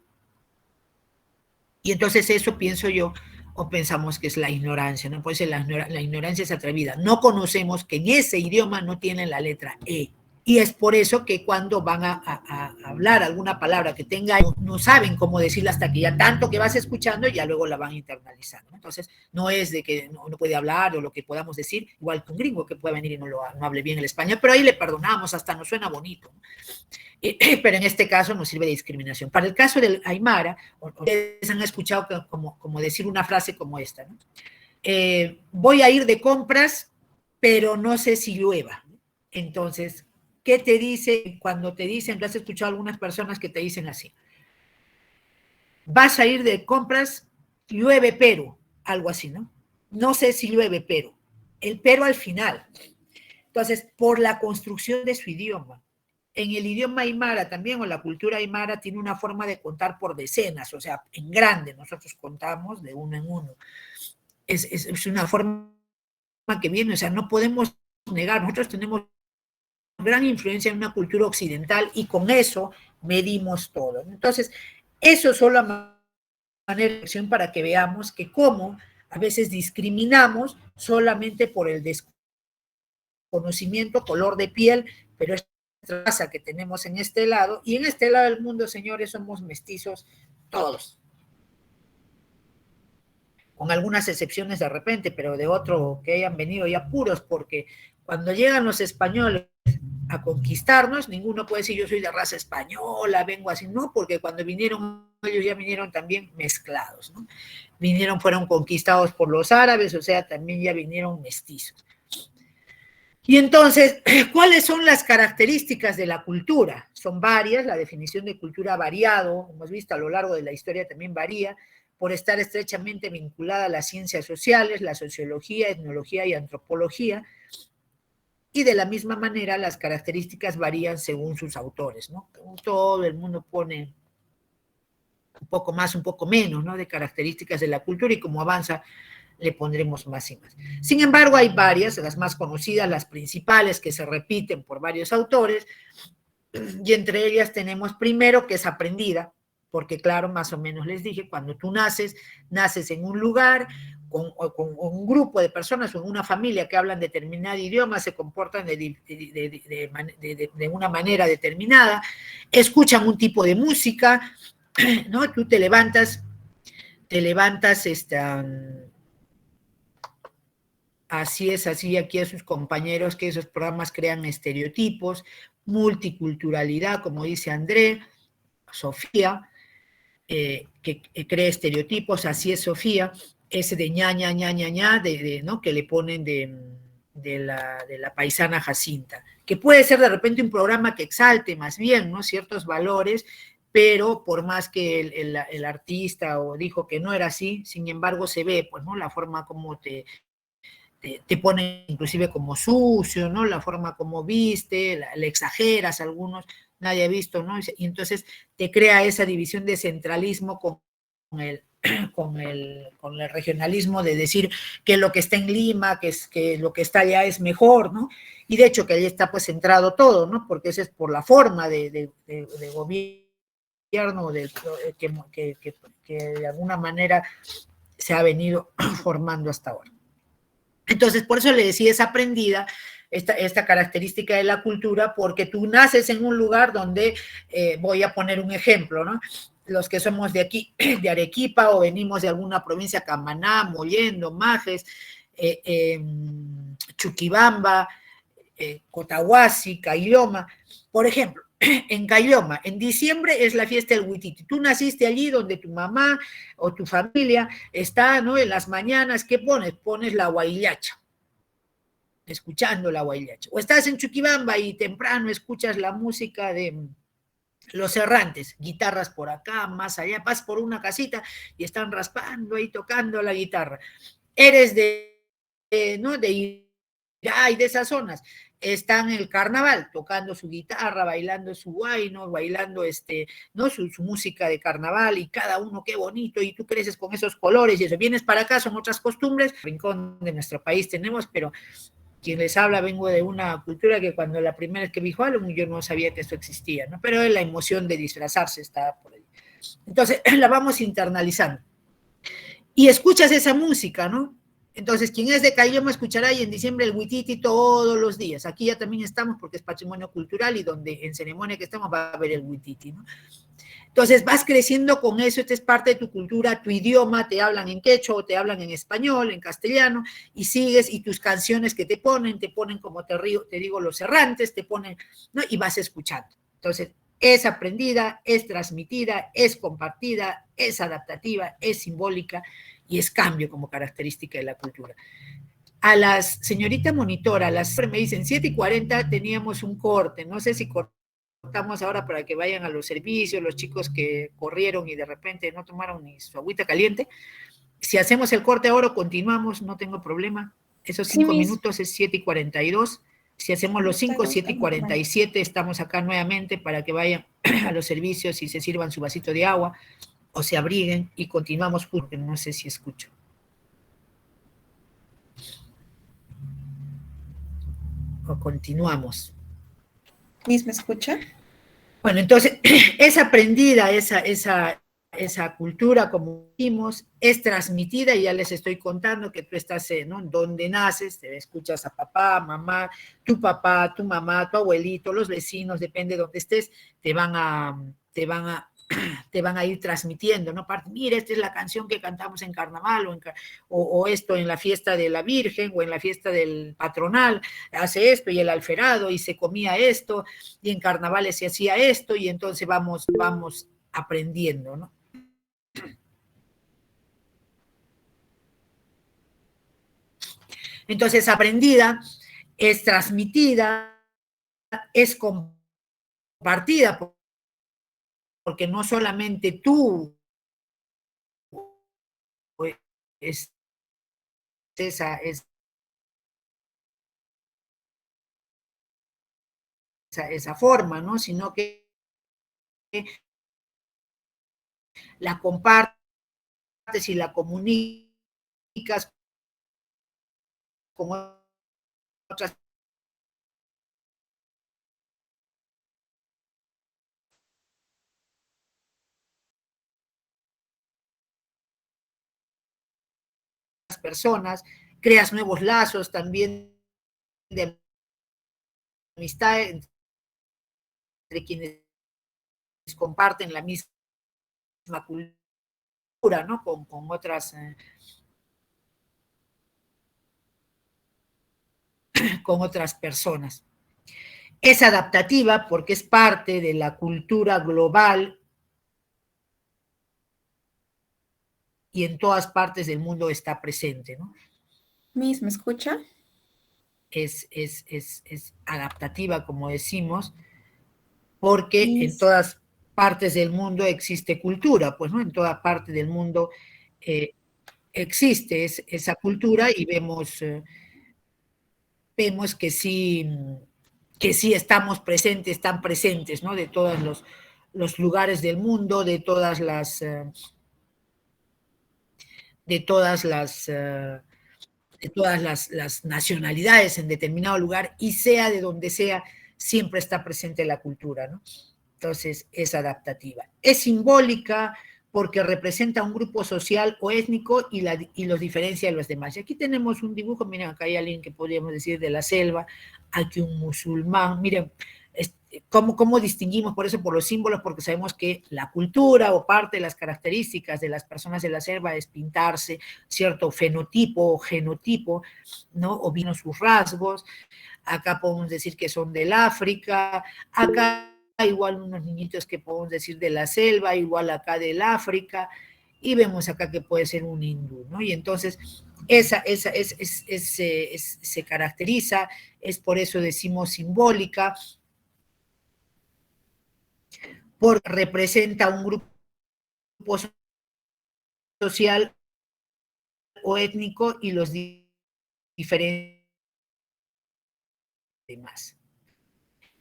Y entonces eso pienso yo, o pensamos que es la ignorancia, ¿no? Pues la ignorancia es atrevida. No conocemos que en ese idioma no tienen la letra E. Y es por eso que cuando van a hablar alguna palabra que tenga, no saben cómo decirla hasta que ya tanto que vas escuchando, ya luego la van internalizando. Entonces, no es de que no puede hablar o lo que podamos decir, igual que un gringo que puede venir y no hable bien el español, pero ahí le perdonamos, hasta nos suena bonito, ¿no? Pero en este caso nos sirve de discriminación. Para el caso del Aymara, ustedes han escuchado como decir una frase como esta, ¿no? Voy a ir de compras, pero no sé si llueva. Entonces, ¿qué te dice cuando te dicen? Tú has escuchado a algunas personas que te dicen así: vas a ir de compras, llueve pero, algo así, ¿no? No sé si llueve pero, el pero al final. Entonces, por la construcción de su idioma. En el idioma aymara también, o la cultura aymara, tiene una forma de contar por decenas, o sea, en grande, nosotros contamos de uno en uno. Es una forma que viene, o sea, no podemos negar, nosotros tenemos gran influencia en una cultura occidental y con eso medimos todo. Entonces, eso es solo una manera de acción para que veamos que cómo a veces discriminamos solamente por el desconocimiento, color de piel, pero es raza que tenemos en este lado, y en este lado del mundo, señores, somos mestizos todos, con algunas excepciones de repente, pero de otro que hayan venido ya puros, porque cuando llegan los españoles a conquistarnos, ninguno puede decir yo soy de raza española, vengo así, no, porque cuando vinieron, ellos ya vinieron también mezclados, ¿no? Fueron conquistados por los árabes, o sea, también ya vinieron mestizos. Y entonces, ¿cuáles son las características de la cultura? Son varias, la definición de cultura ha variado, hemos visto a lo largo de la historia también varía, por estar estrechamente vinculada a las ciencias sociales, la sociología, etnología y antropología, y de la misma manera las características varían según sus autores, ¿no? Todo el mundo pone un poco más, un poco menos, ¿no?, de características de la cultura, y como avanza le pondremos más y más. Sin embargo, hay varias, las más conocidas, las principales, que se repiten por varios autores, y entre ellas tenemos primero que es aprendida, porque claro, más o menos les dije, cuando tú naces en un lugar con un grupo de personas o en una familia que hablan determinado idioma, se comportan de una manera determinada, escuchan un tipo de música, ¿no? Tú te levantas así es, así aquí a sus compañeros, que esos programas crean estereotipos, multiculturalidad, como dice André, Sofía, que crea estereotipos, así es Sofía, ese de ña, ña, ña, ña, ña, ¿no?, que le ponen de la paisana Jacinta, que puede ser de repente un programa que exalte más bien, ¿no?, ciertos valores, pero por más que el artista o dijo que no era así, sin embargo se ve, pues, ¿no? La forma como te pone inclusive como sucio, ¿no? La forma como viste, le exageras a algunos, nadie ha visto, ¿no? Y entonces te crea esa división de centralismo el, con el regionalismo de decir que lo que está en Lima, que lo que está allá es mejor, ¿no? Y de hecho que ahí está pues centrado todo, ¿no? Porque eso es por la forma de gobierno que de alguna manera se ha venido formando hasta ahora. Entonces, por eso le decía, es aprendida esta característica de la cultura, porque tú naces en un lugar donde, voy a poner un ejemplo, ¿no? Los que somos de aquí, de Arequipa, o venimos de alguna provincia, Camaná, Mollendo, Majes, Chuquibamba, Cotahuasi, Caylloma, por ejemplo, en Caylloma, en diciembre es la fiesta del Huititi. Tú naciste allí donde tu mamá o tu familia está, ¿no? En las mañanas, ¿qué pones? Pones la guayillacha, escuchando la guayillacha. O estás en Chuquibamba y temprano escuchas la música de los errantes, guitarras por acá, más allá, vas por una casita y están raspando ahí, tocando la guitarra. Eres ¿no? De esas zonas, están en el carnaval, tocando su guitarra, bailando su guayno, bailando ¿no? Su música de carnaval, y cada uno qué bonito, y tú creces con esos colores, y eso, vienes para acá, son otras costumbres, rincón de nuestro país tenemos, pero quien les habla vengo de una cultura que cuando la primera vez que vi Halloween yo no sabía que esto existía, ¿no? Pero la emoción de disfrazarse está por ahí. Entonces la vamos internalizando. Y escuchas esa música, ¿no? Entonces, quien es de Caylloma escuchará y en diciembre el huititi todos los días. Aquí ya también estamos porque es patrimonio cultural y donde en ceremonia que estamos va a haber el huititi, ¿no? Entonces vas creciendo con eso, esta es parte de tu cultura, tu idioma, te hablan en quechua o te hablan en español, en castellano, y sigues, y tus canciones que te ponen como te digo, los errantes, te ponen, ¿no? Y vas escuchando. Entonces, es aprendida, es transmitida, es compartida, es adaptativa, es simbólica y es cambio como característica de la cultura. A las señorita monitora, me dicen 7:40 teníamos un corte, no sé si cortamos ahora para que vayan a los servicios, los chicos que corrieron y de repente no tomaron ni su agüita caliente. Si hacemos el corte ahora, continuamos, no tengo problema. Esos 5 minutos es 7:42. Si hacemos los 5, 7:47, estamos acá nuevamente para que vayan a los servicios y se sirvan su vasito de agua o se abriguen y continuamos, porque no sé si escucho. O continuamos. ¿Miss me escucha? Bueno, entonces es aprendida esa cultura, como dijimos, es transmitida, y ya les estoy contando que tú estás, ¿no? Donde naces, te escuchas a papá, mamá, tu mamá, tu abuelito, los vecinos, depende de donde estés, te van a ir transmitiendo, ¿no? Mira, esta es la canción que cantamos en carnaval, o esto en la fiesta de la Virgen, o en la fiesta del patronal, hace esto, y el alferado, y se comía esto, y en carnavales se hacía esto, y entonces vamos aprendiendo, ¿no? Entonces, aprendida, es transmitida, es compartida, porque no solamente tú es esa forma, ¿no? Sino que la compartes y la comunicas con otras personas, creas nuevos lazos también de amistad entre quienes comparten la misma cultura, ¿no? Con otras personas. Es adaptativa porque es parte de la cultura global y en todas partes del mundo está presente, ¿no? Miss, ¿me escucha? Es adaptativa, como decimos, porque en Miss. todas partes del mundo existe cultura, pues, ¿no? En toda parte del mundo existe esa cultura y vemos que sí estamos presentes, están presentes, ¿no? De todos los lugares del mundo, de todas las nacionalidades en determinado lugar, y sea de donde sea, siempre está presente la cultura, ¿no? Entonces, es adaptativa. Es simbólica porque representa un grupo social o étnico y los diferencia de los demás. Y aquí tenemos un dibujo, miren, acá hay alguien que podríamos decir de la selva, aquí un musulmán, miren, ¿cómo distinguimos por eso, por los símbolos? Porque sabemos que la cultura o parte de las características de las personas de la selva es pintarse cierto fenotipo o genotipo, ¿no? O vino sus rasgos. Acá podemos decir que son del África, acá igual unos niñitos que podemos decir de la selva, igual acá del África, y vemos acá que puede ser un hindú, ¿no? Y entonces se caracteriza, es por eso decimos simbólica, porque representa un grupo social o étnico y los diferentes demás.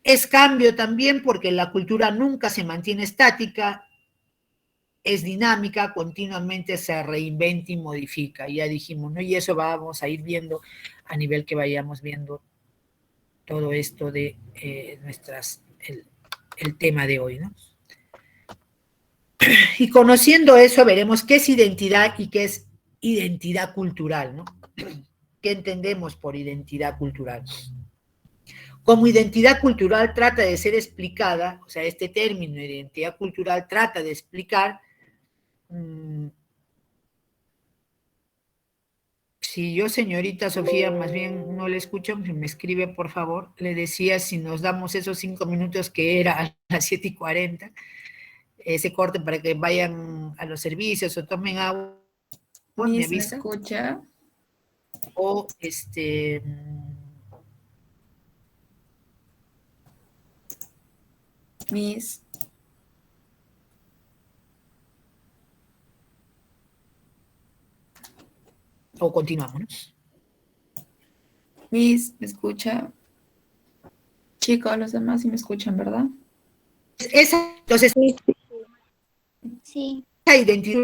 Es cambio también porque la cultura nunca se mantiene estática, es dinámica, continuamente se reinventa y modifica, ya dijimos, ¿no? Y eso vamos a ir viendo a nivel que vayamos viendo todo esto de el tema de hoy, ¿no? Y conociendo eso veremos qué es identidad y qué es identidad cultural, ¿no? ¿Qué entendemos por identidad cultural? Como identidad cultural trata de ser explicada, o sea, este término identidad cultural trata de explicar si yo, señorita Sofía, más bien no le escucho, me escribe, por favor, le decía si nos damos esos 5 minutos que era a las 7:40, ese corte para que vayan a los servicios o tomen agua, me Miss, ¿me avisa, escucha? o Miss, o continuamos, ¿no? Miss, ¿me escucha? Chicos, los demás sí me escuchan, ¿verdad? Entonces, Sí, sí, esa identidad,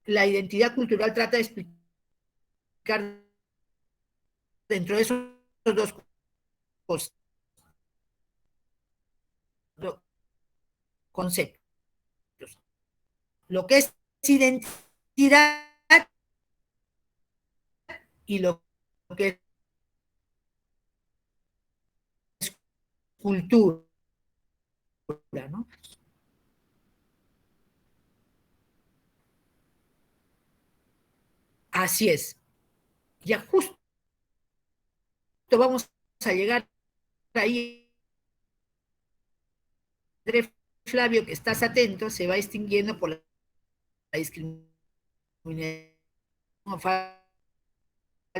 la identidad cultural trata de explicar dentro de esos dos conceptos, lo que es identidad y lo que es cultura, ¿no? Así es. Ya justo vamos a llegar ahí. André Flavio, que estás atento, se va extinguiendo por la discriminación, falta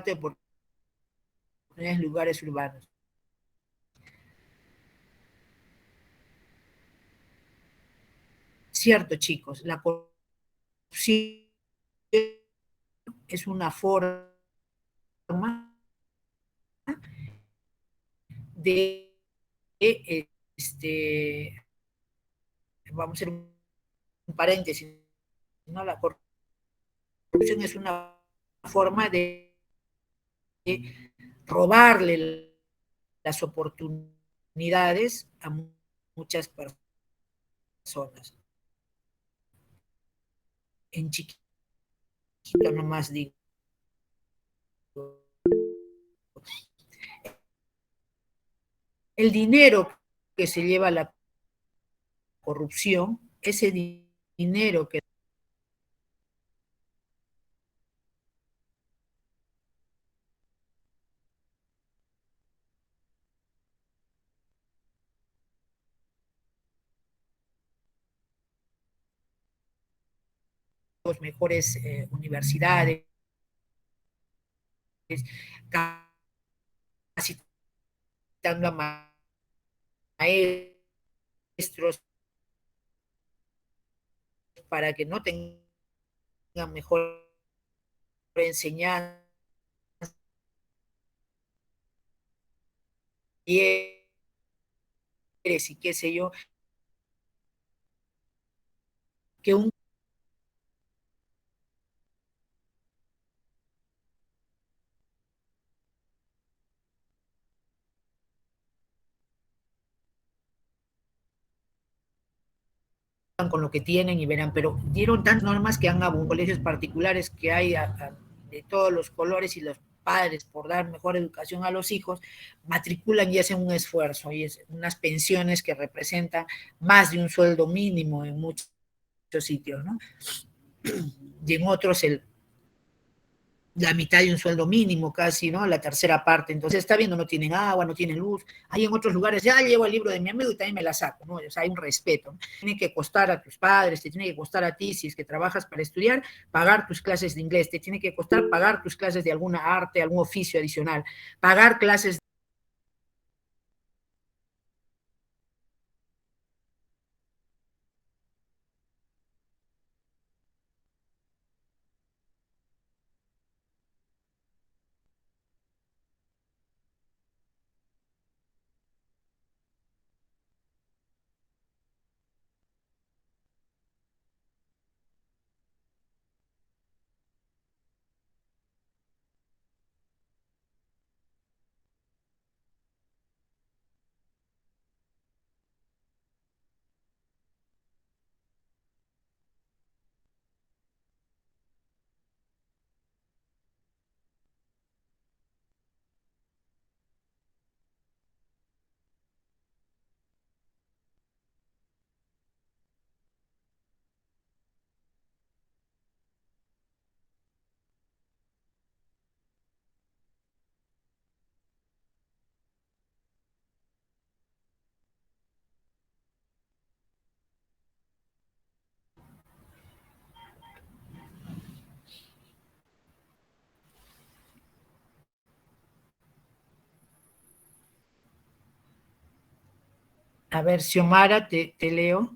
de oportunidades en lugares urbanos. Cierto, chicos, la corrupción es una forma de, vamos a hacer un paréntesis, ¿no? La corrupción es una forma de robarle las oportunidades a muchas personas. En chiquito nomás digo. El dinero que se lleva la corrupción, ese dinero que las mejores universidades, casi capacitando a maestros para que no tengan mejor enseñanza y qué sé yo, que un con lo que tienen y verán, pero dieron tantas normas que han abundado colegios particulares que hay de todos los colores y los padres por dar mejor educación a los hijos, matriculan y hacen un esfuerzo y es unas pensiones que representan más de un sueldo mínimo en muchos sitios, ¿no? Y en otros la mitad de un sueldo mínimo casi, ¿no? La tercera parte. Entonces, está viendo, no tienen agua, no tienen luz. Hay en otros lugares, ya llevo el libro de mi amigo y también me la saco, ¿no? O sea, hay un respeto, ¿no? Tiene que costar a tus padres, te tiene que costar a ti, si es que trabajas para estudiar, pagar tus clases de inglés, te tiene que costar pagar tus clases de alguna arte, algún oficio adicional, pagar clases a ver, Xiomara, te leo.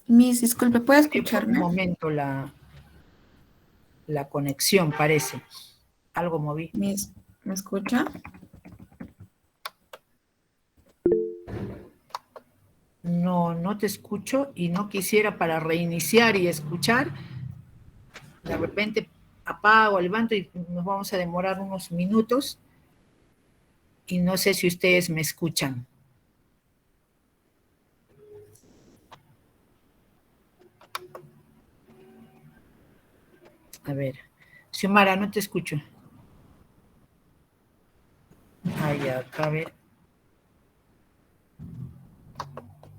Miss, disculpe, ¿puede Por un escucharme? momento la conexión, parece. Algo moví. Miss, ¿me escucha? No, no te escucho y no quisiera para reiniciar y escuchar, de repente apago, levanto y nos vamos a demorar unos minutos y no sé si ustedes me escuchan. A ver, Xiomara, no te escucho. Ah, ya, acá, a ver.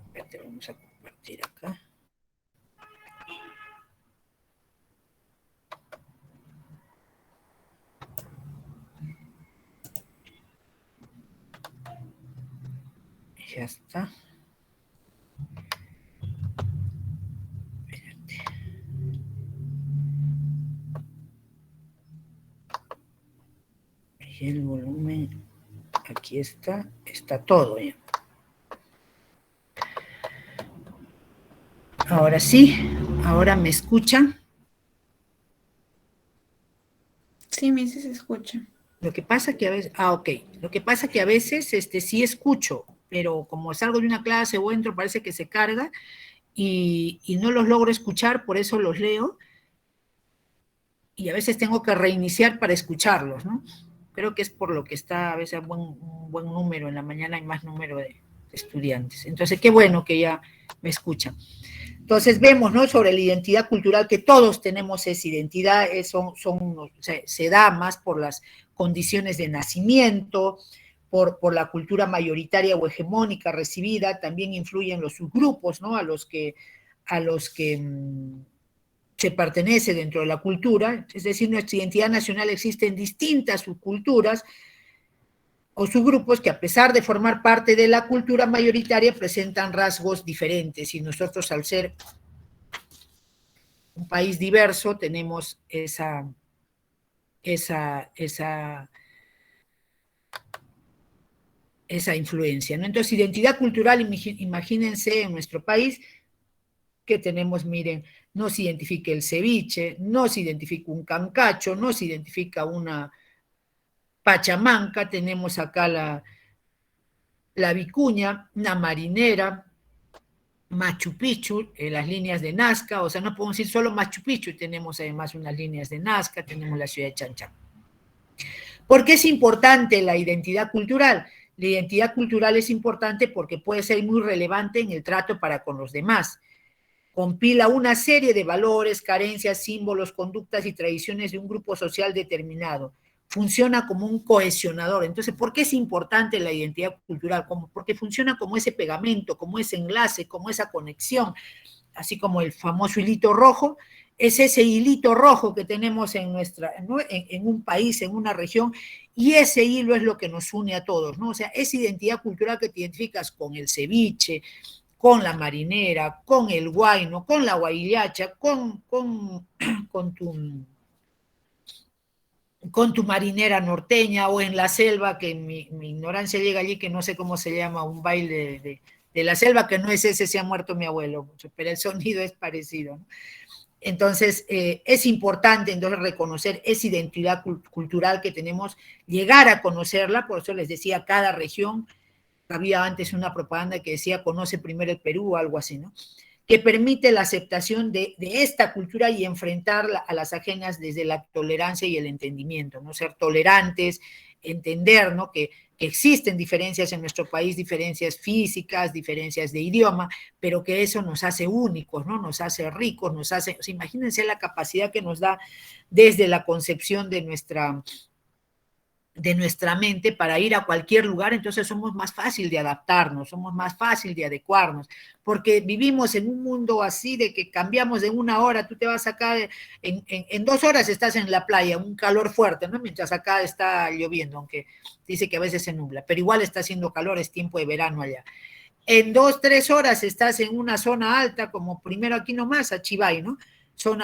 Espérate, vamos a compartir acá. Ya está. Y el volumen, aquí está todo ya. Ahora sí, ahora me escuchan. Sí, Miss, sí se escucha. Lo que pasa que a veces, ok, lo que pasa que a veces sí escucho, pero como salgo de una clase o entro, parece que se carga y no los logro escuchar, por eso los leo, y a veces tengo que reiniciar para escucharlos, ¿no? Creo que es por lo que está a veces un buen número, en la mañana hay más número de estudiantes. Entonces, qué bueno que ya me escuchan. Entonces vemos, ¿no? Sobre la identidad cultural, que todos tenemos esa identidad, se da más por las condiciones de nacimiento, por la cultura mayoritaria o hegemónica recibida, también influyen los subgrupos, ¿no? A los que se pertenece dentro de la cultura, es decir, nuestra identidad nacional existe en distintas subculturas o subgrupos que a pesar de formar parte de la cultura mayoritaria presentan rasgos diferentes y nosotros al ser un país diverso tenemos esa esa influencia, ¿no? Entonces, identidad cultural, imagínense en nuestro país que tenemos, miren, no se identifica el ceviche, no se identifica un cancacho, no se identifica una pachamanca, tenemos acá la vicuña, una marinera, Machu Picchu, las líneas de Nazca, o sea, no podemos decir solo Machu Picchu, tenemos además unas líneas de Nazca, tenemos la ciudad de Chan. ¿Por qué es importante la identidad cultural? La identidad cultural es importante porque puede ser muy relevante en el trato para con los demás. Compila una serie de valores, carencias, símbolos, conductas y tradiciones de un grupo social determinado. Funciona como un cohesionador. Entonces, ¿por qué es importante la identidad cultural? Porque funciona como ese pegamento, como ese enlace, como esa conexión, así como el famoso hilito rojo, es ese hilito rojo que tenemos en un país, en una región, y ese hilo es lo que nos une a todos, ¿no? O sea, esa identidad cultural que te identificas con el ceviche, con la marinera, con el huayno, con la guayillacha, con tu marinera norteña, o en la selva, que mi ignorancia llega allí, que no sé cómo se llama, un baile de la selva, que no es ese, se ha muerto mi abuelo, pero el sonido es parecido, ¿no? Entonces, es importante entonces reconocer esa identidad cultural que tenemos, llegar a conocerla. Por eso les decía, cada región, había antes una propaganda que decía, conoce primero el Perú, o algo así, ¿no? Que permite la aceptación de esta cultura y enfrentarla a las ajenas desde la tolerancia y el entendimiento, ¿no? Ser tolerantes, entender, ¿no? Que existen diferencias en nuestro país, diferencias físicas, diferencias de idioma, pero que eso nos hace únicos, ¿no? Nos hace ricos, nos hace, o sea, imagínense la capacidad que nos da desde la concepción de nuestra mente para ir a cualquier lugar. Entonces somos más fácil de adaptarnos, somos más fácil de adecuarnos, porque vivimos en un mundo así de que cambiamos de una hora, tú te vas acá, en 2 horas estás en la playa, un calor fuerte, ¿no? Mientras acá está lloviendo, aunque dice que a veces se nubla, pero igual está haciendo calor, es tiempo de verano allá. En 2, 3 horas estás en una zona alta, como primero aquí nomás, a Chivay, ¿no?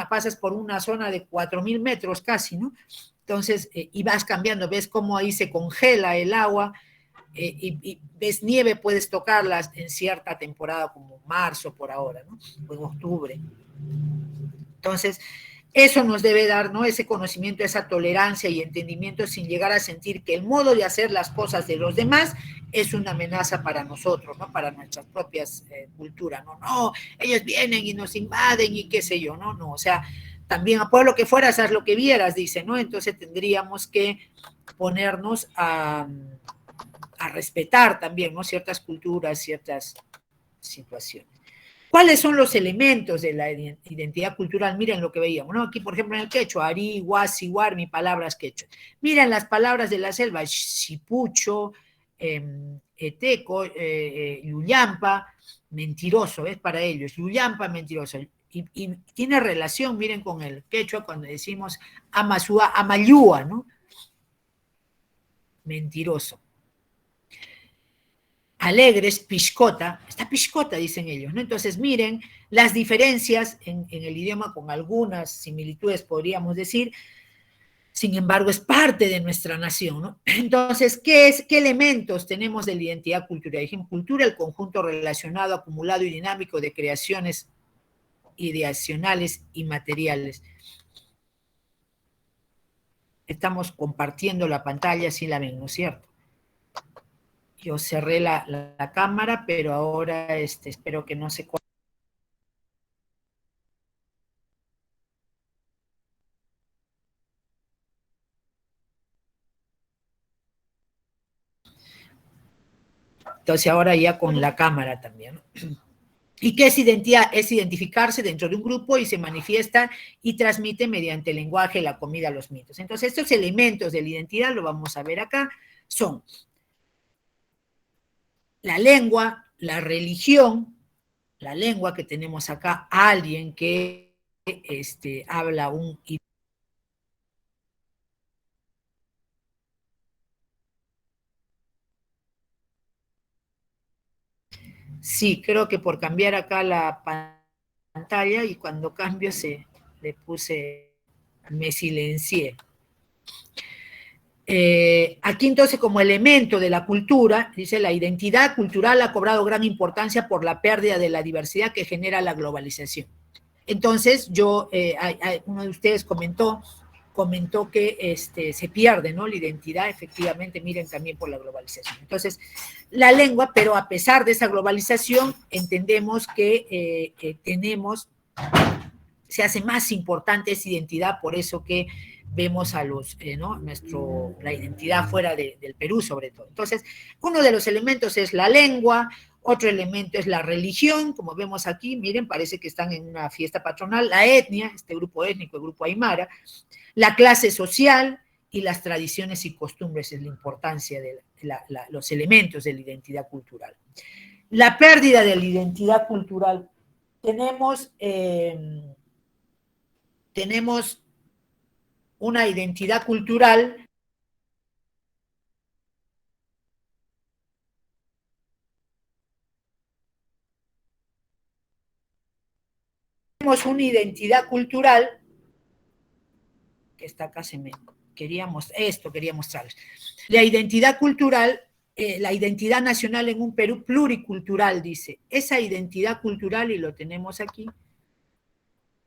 Pasas por una zona de 4.000 metros casi, ¿no? Entonces, y vas cambiando, ves cómo ahí se congela el agua, y ves nieve, puedes tocarlas en cierta temporada, como marzo por ahora, ¿no? O en octubre. Entonces, eso nos debe dar, ¿no? Ese conocimiento, esa tolerancia y entendimiento, sin llegar a sentir que el modo de hacer las cosas de los demás es una amenaza para nosotros, ¿no? Para nuestras propias culturas, ¿no? No, ellos vienen y nos invaden y qué sé yo, ¿no? No, o sea, también a pueblo que fueras, haz lo que vieras, dice, ¿no? Entonces tendríamos que ponernos a respetar también, ¿no? Ciertas culturas, ciertas situaciones. ¿Cuáles son los elementos de la identidad cultural? Miren lo que veíamos, ¿no? Aquí, por ejemplo, en el quechua, ari, guasi, guarmi, palabras quechua. Miren las palabras de la selva, xipucho, eteco, yullampa, mentiroso, es para ellos, yullampa, mentiroso. Y tiene relación, miren, con el quechua cuando decimos amasua, amayúa, ¿no? Mentiroso. Alegres, piscota, está piscota, dicen ellos, ¿no? Entonces, miren las diferencias en el idioma, con algunas similitudes, podríamos decir. Sin embargo, es parte de nuestra nación, ¿no? Entonces, ¿qué elementos tenemos de la identidad cultural? Dijimos, cultura, el conjunto relacionado, acumulado y dinámico de creaciones ideacionales y materiales. Estamos compartiendo la pantalla, si la ven, ¿no es cierto? Yo cerré la cámara, pero ahora espero que no se... Entonces ahora ya con la cámara también, ¿no? ¿Y qué es identidad? Es identificarse dentro de un grupo y se manifiesta y transmite mediante el lenguaje, la comida, los mitos. Entonces, estos elementos de la identidad, lo vamos a ver acá, son la lengua, la religión, la lengua que tenemos acá, alguien que habla un idioma. Sí, creo que por cambiar acá la pantalla, y cuando cambio me silencié. Aquí entonces como elemento de la cultura, dice, la identidad cultural ha cobrado gran importancia por la pérdida de la diversidad que genera la globalización. Entonces, uno de ustedes comentó que se pierde, ¿no? La identidad, efectivamente, miren también por la globalización. Entonces, la lengua, pero a pesar de esa globalización, entendemos que se hace más importante esa identidad, por eso que vemos a los, ¿no? La identidad fuera del Perú, sobre todo. Entonces, uno de los elementos es la lengua, otro elemento es la religión, como vemos aquí, miren, parece que están en una fiesta patronal, la etnia, este grupo étnico, el grupo aymara, la clase social y las tradiciones y costumbres, es la importancia de los elementos de la identidad cultural. La pérdida de la identidad cultural. Tenemos una identidad cultural que está acá, quería mostrarles. La identidad cultural, la identidad nacional en un Perú pluricultural, dice. Esa identidad cultural, y lo tenemos aquí,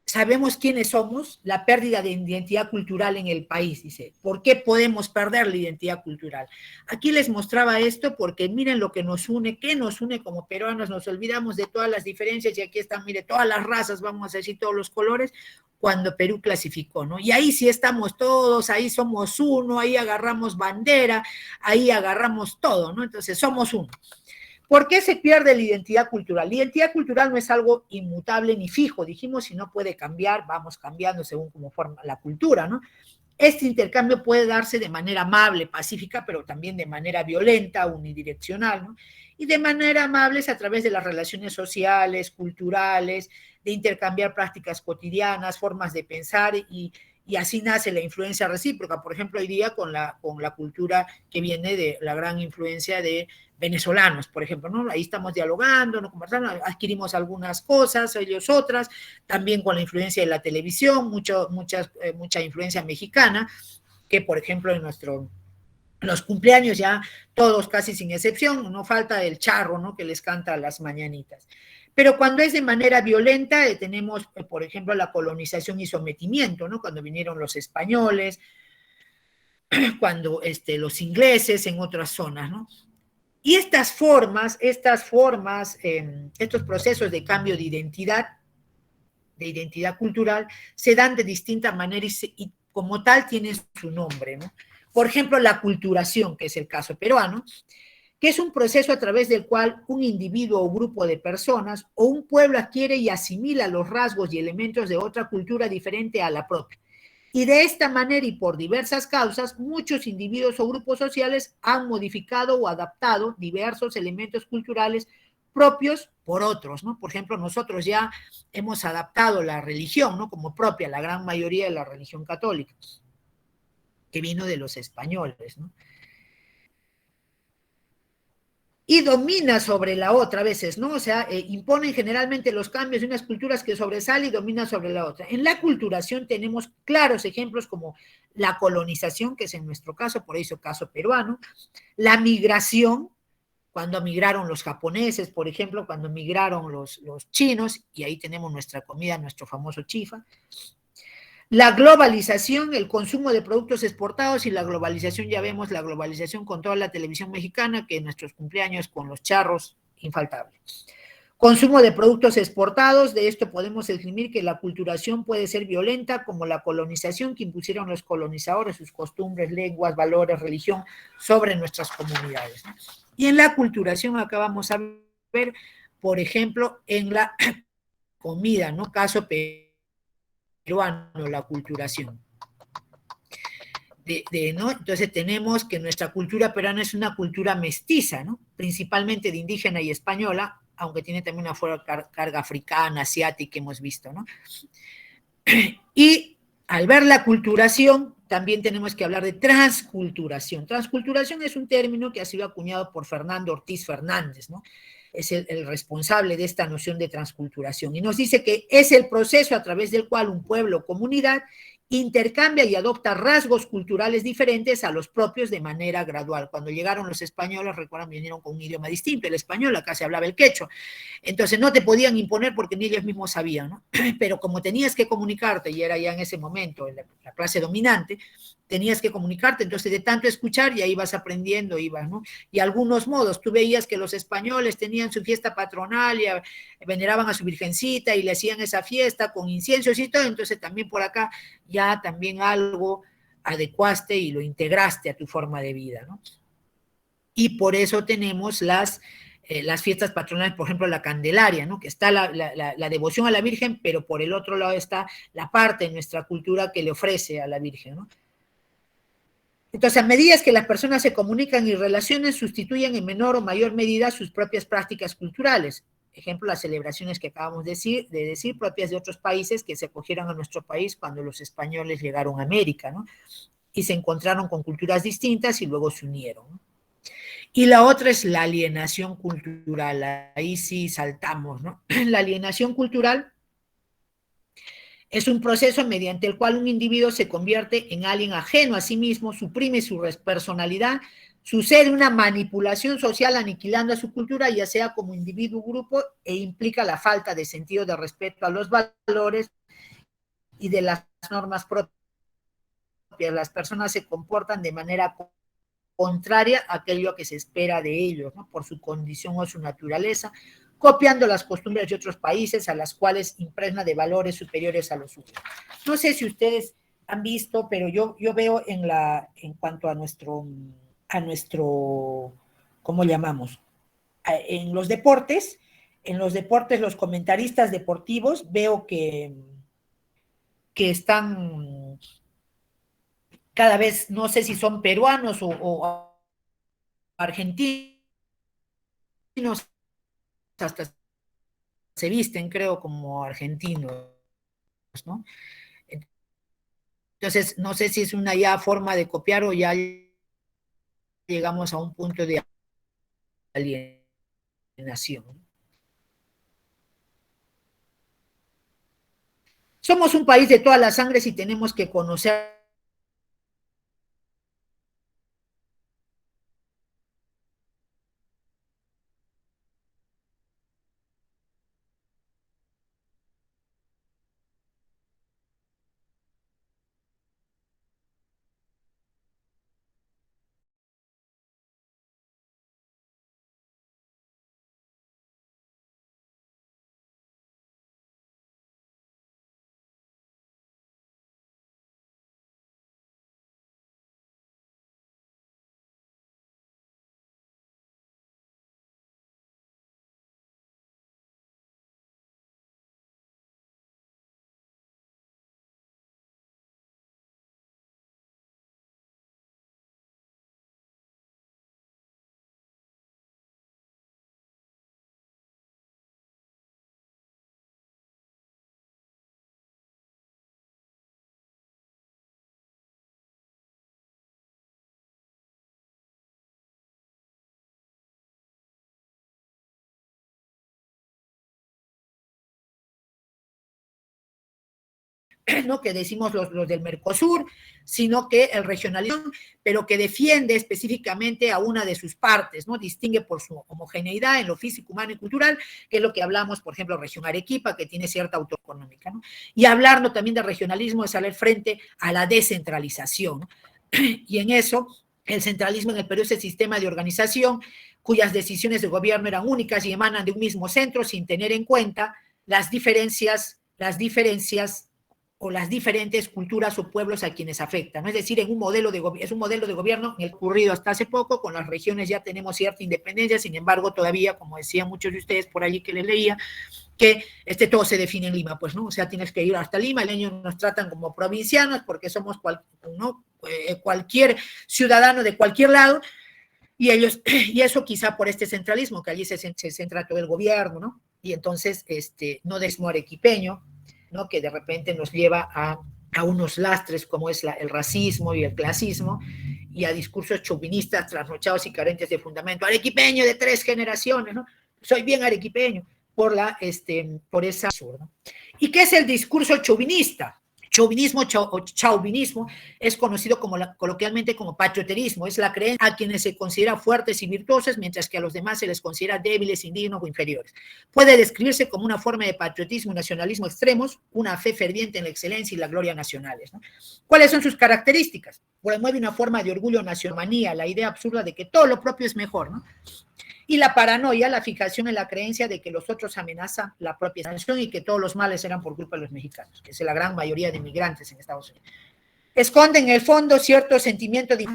sabemos quiénes somos, la pérdida de identidad cultural en el país, dice. ¿Por qué podemos perder la identidad cultural? Aquí les mostraba esto porque miren lo que nos une, ¿qué nos une como peruanos? Nos olvidamos de todas las diferencias y aquí están, mire, todas las razas, vamos a decir, todos los colores, cuando Perú clasificó, ¿no? Y ahí sí estamos todos, ahí somos uno, ahí agarramos bandera, ahí agarramos todo, ¿no? Entonces somos uno. ¿Por qué se pierde la identidad cultural? La identidad cultural no es algo inmutable ni fijo, dijimos, si no puede cambiar, vamos cambiando según cómo forma la cultura, ¿no? Este intercambio puede darse de manera amable, pacífica, pero también de manera violenta, unidireccional, ¿no? Y de manera amable es a través de las relaciones sociales, culturales, de intercambiar prácticas cotidianas, formas de pensar y así nace la influencia recíproca. Por ejemplo, hoy día con la cultura que viene de la gran influencia de venezolanos, por ejemplo, ¿no? Ahí estamos dialogando, ¿no? Conversando, adquirimos algunas cosas, ellos otras, también con la influencia de la televisión, mucha influencia mexicana, que por ejemplo en los cumpleaños ya todos casi sin excepción, no falta el charro, ¿no? Que les canta las mañanitas. Pero cuando es de manera violenta, tenemos, por ejemplo, la colonización y sometimiento, ¿no? Cuando vinieron los españoles, cuando los ingleses en otras zonas, ¿no? Y estos procesos de cambio de identidad cultural, se dan de distintas maneras y como tal tienen su nombre, ¿no? Por ejemplo, la aculturación, que es el caso peruano, que es un proceso a través del cual un individuo o grupo de personas o un pueblo adquiere y asimila los rasgos y elementos de otra cultura diferente a la propia. Y de esta manera y por diversas causas, muchos individuos o grupos sociales han modificado o adaptado diversos elementos culturales propios por otros, ¿no? Por ejemplo, nosotros ya hemos adaptado la religión, ¿no? Como propia, la gran mayoría de la religión católica, que vino de los españoles, ¿no? Y domina sobre la otra a veces, ¿no? O sea, imponen generalmente los cambios de unas culturas que sobresalen y dominan sobre la otra. En la aculturación tenemos claros ejemplos como la colonización, que es en nuestro caso, por eso caso peruano, la migración, cuando migraron los japoneses, por ejemplo, cuando migraron los chinos, y ahí tenemos nuestra comida, nuestro famoso chifa. La globalización, el consumo de productos exportados y la globalización, ya vemos la globalización con toda la televisión mexicana, que en nuestros cumpleaños con los charros, infaltable. Consumo de productos exportados, de esto podemos esgrimir que la aculturación puede ser violenta, como la colonización que impusieron los colonizadores, sus costumbres, lenguas, valores, religión, sobre nuestras comunidades. Y en la aculturación acá vamos a ver, por ejemplo, en la comida, ¿no? Caso peruano, la aculturación. ¿No? Entonces tenemos que nuestra cultura peruana es una cultura mestiza, ¿no? Principalmente de indígena y española, aunque tiene también una fuerte carga africana, asiática, hemos visto, ¿no? Y al ver la aculturación, también tenemos que hablar de transculturación. Transculturación es un término que ha sido acuñado por Fernando Ortiz Fernández, ¿no? Es el responsable de esta noción de transculturación. Y nos dice que es el proceso a través del cual un pueblo o comunidad intercambia y adopta rasgos culturales diferentes a los propios de manera gradual. Cuando llegaron los españoles, recuerdan, vinieron con un idioma distinto, el español, acá se hablaba el quechua. Entonces no te podían imponer porque ni ellos mismos sabían, ¿no? Pero como tenías que comunicarte, y era ya en ese momento la clase dominante, tenías que comunicarte, entonces de tanto escuchar ya ibas aprendiendo, ibas, ¿no? Y algunos modos, tú veías que los españoles tenían su fiesta patronal y veneraban a su virgencita y le hacían esa fiesta con inciensos y todo, entonces también por acá ya también algo adecuaste y lo integraste a tu forma de vida, ¿no? Y por eso tenemos las fiestas patronales, por ejemplo, la Candelaria, ¿no? Que está la devoción a la Virgen, pero por el otro lado está la parte de nuestra cultura que le ofrece a la Virgen, ¿no? Entonces, a medida que las personas se comunican y relacionan, sustituyen en menor o mayor medida sus propias prácticas culturales. Ejemplo, las celebraciones que acabamos de decir, propias de otros países que se acogieron a nuestro país cuando los españoles llegaron a América, ¿no? Y se encontraron con culturas distintas y luego se unieron, ¿no? Y la otra es la alienación cultural. Ahí sí saltamos, ¿no? La alienación cultural es un proceso mediante el cual un individuo se convierte en alguien ajeno a sí mismo, suprime su personalidad, sucede una manipulación social aniquilando a su cultura, ya sea como individuo o grupo, e implica la falta de sentido de respeto a los valores y de las normas propias. Las personas se comportan de manera contraria a aquello que se espera de ellos, ¿no? Por su condición o su naturaleza, copiando las costumbres de otros países a las cuales impregna de valores superiores a los suyos. No sé si ustedes han visto, pero yo veo en cuanto a nuestro, ¿cómo llamamos? En los deportes, los comentaristas deportivos, veo que están cada vez, no sé si son peruanos o argentinos, hasta se visten, creo, como argentinos, ¿no? Entonces, no sé si es una ya forma de copiar o ya llegamos a un punto de alienación. Somos un país de todas las sangres y tenemos que conocer ¿no? Que decimos los del Mercosur, sino que el regionalismo, pero que defiende específicamente a una de sus partes, ¿no? Distingue por su homogeneidad en lo físico, humano y cultural, que es lo que hablamos, por ejemplo, región Arequipa, que tiene cierta autoeconómica, ¿no? Y hablando también de regionalismo es hacer frente a la descentralización, ¿no? Y en eso, el centralismo en el Perú es el sistema de organización cuyas decisiones de gobierno eran únicas y emanan de un mismo centro sin tener en cuenta las diferencias o las diferentes culturas o pueblos a quienes afectan, ¿no? Es decir, es un modelo de gobierno en el ocurrido hasta hace poco, con las regiones ya tenemos cierta independencia, sin embargo, todavía, como decían muchos de ustedes por allí que les leía, que todo se define en Lima, pues, ¿no? O sea, tienes que ir hasta Lima, ellos nos tratan como provincianos porque somos cualquier ciudadano de cualquier lado, y eso quizá por este centralismo, que allí se centra todo el gobierno, ¿no? Y entonces, no desmo arequipeño, ¿no? Que de repente nos lleva a unos lastres como es el racismo y el clasismo, y a discursos chauvinistas, trasnochados y carentes de fundamento. Arequipeño de 3 generaciones, ¿no? Soy bien arequipeño, por esa absurdo. ¿Y qué es el discurso chauvinista? Chauvinismo o chauvinismo es conocido coloquialmente como patrioterismo, es la creencia a quienes se considera fuertes y virtuosos, mientras que a los demás se les considera débiles, indignos o inferiores. Puede describirse como una forma de patriotismo y nacionalismo extremos, una fe ferviente en la excelencia y la gloria nacionales, ¿no? ¿Cuáles son sus características? Promueve una forma de orgullo nacionalmanía, la idea absurda de que todo lo propio es mejor, ¿no? Y la paranoia, la fijación en la creencia de que los otros amenazan la propia nación y que todos los males eran por culpa de los mexicanos, que es la gran mayoría de migrantes en Estados Unidos. Esconde en el fondo cierto sentimiento de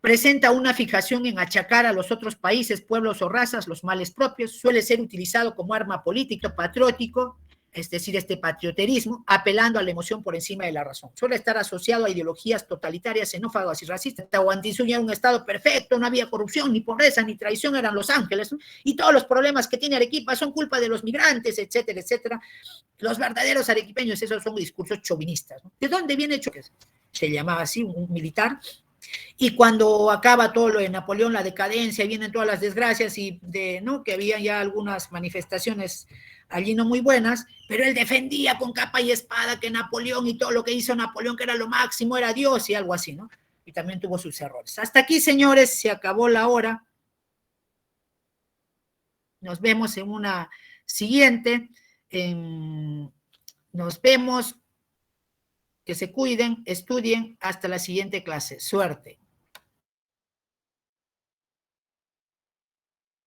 presenta una fijación en achacar a los otros países, pueblos o razas los males propios, suele ser utilizado como arma política, patriótico, es decir, este patrioterismo, apelando a la emoción por encima de la razón. Suele estar asociado a ideologías totalitarias, xenófobas y racistas. Tahuantinsuyo era un estado perfecto, no había corrupción, ni pobreza, ni traición, eran Los Ángeles, ¿no? Y todos los problemas que tiene Arequipa son culpa de los migrantes, etcétera, etcétera. Los verdaderos arequipeños, esos son discursos chauvinistas, ¿no? ¿De dónde viene Chauvinista? Se llamaba así, un militar. Y cuando acaba todo lo de Napoleón, la decadencia, vienen todas las desgracias y ¿no? Que había ya algunas manifestaciones allí no muy buenas, pero él defendía con capa y espada que Napoleón y todo lo que hizo Napoleón, que era lo máximo, era Dios y algo así, ¿no? Y también tuvo sus errores. Hasta aquí, señores, se acabó la hora. Nos vemos en una siguiente. Nos vemos. Que se cuiden, estudien. Hasta la siguiente clase. Suerte.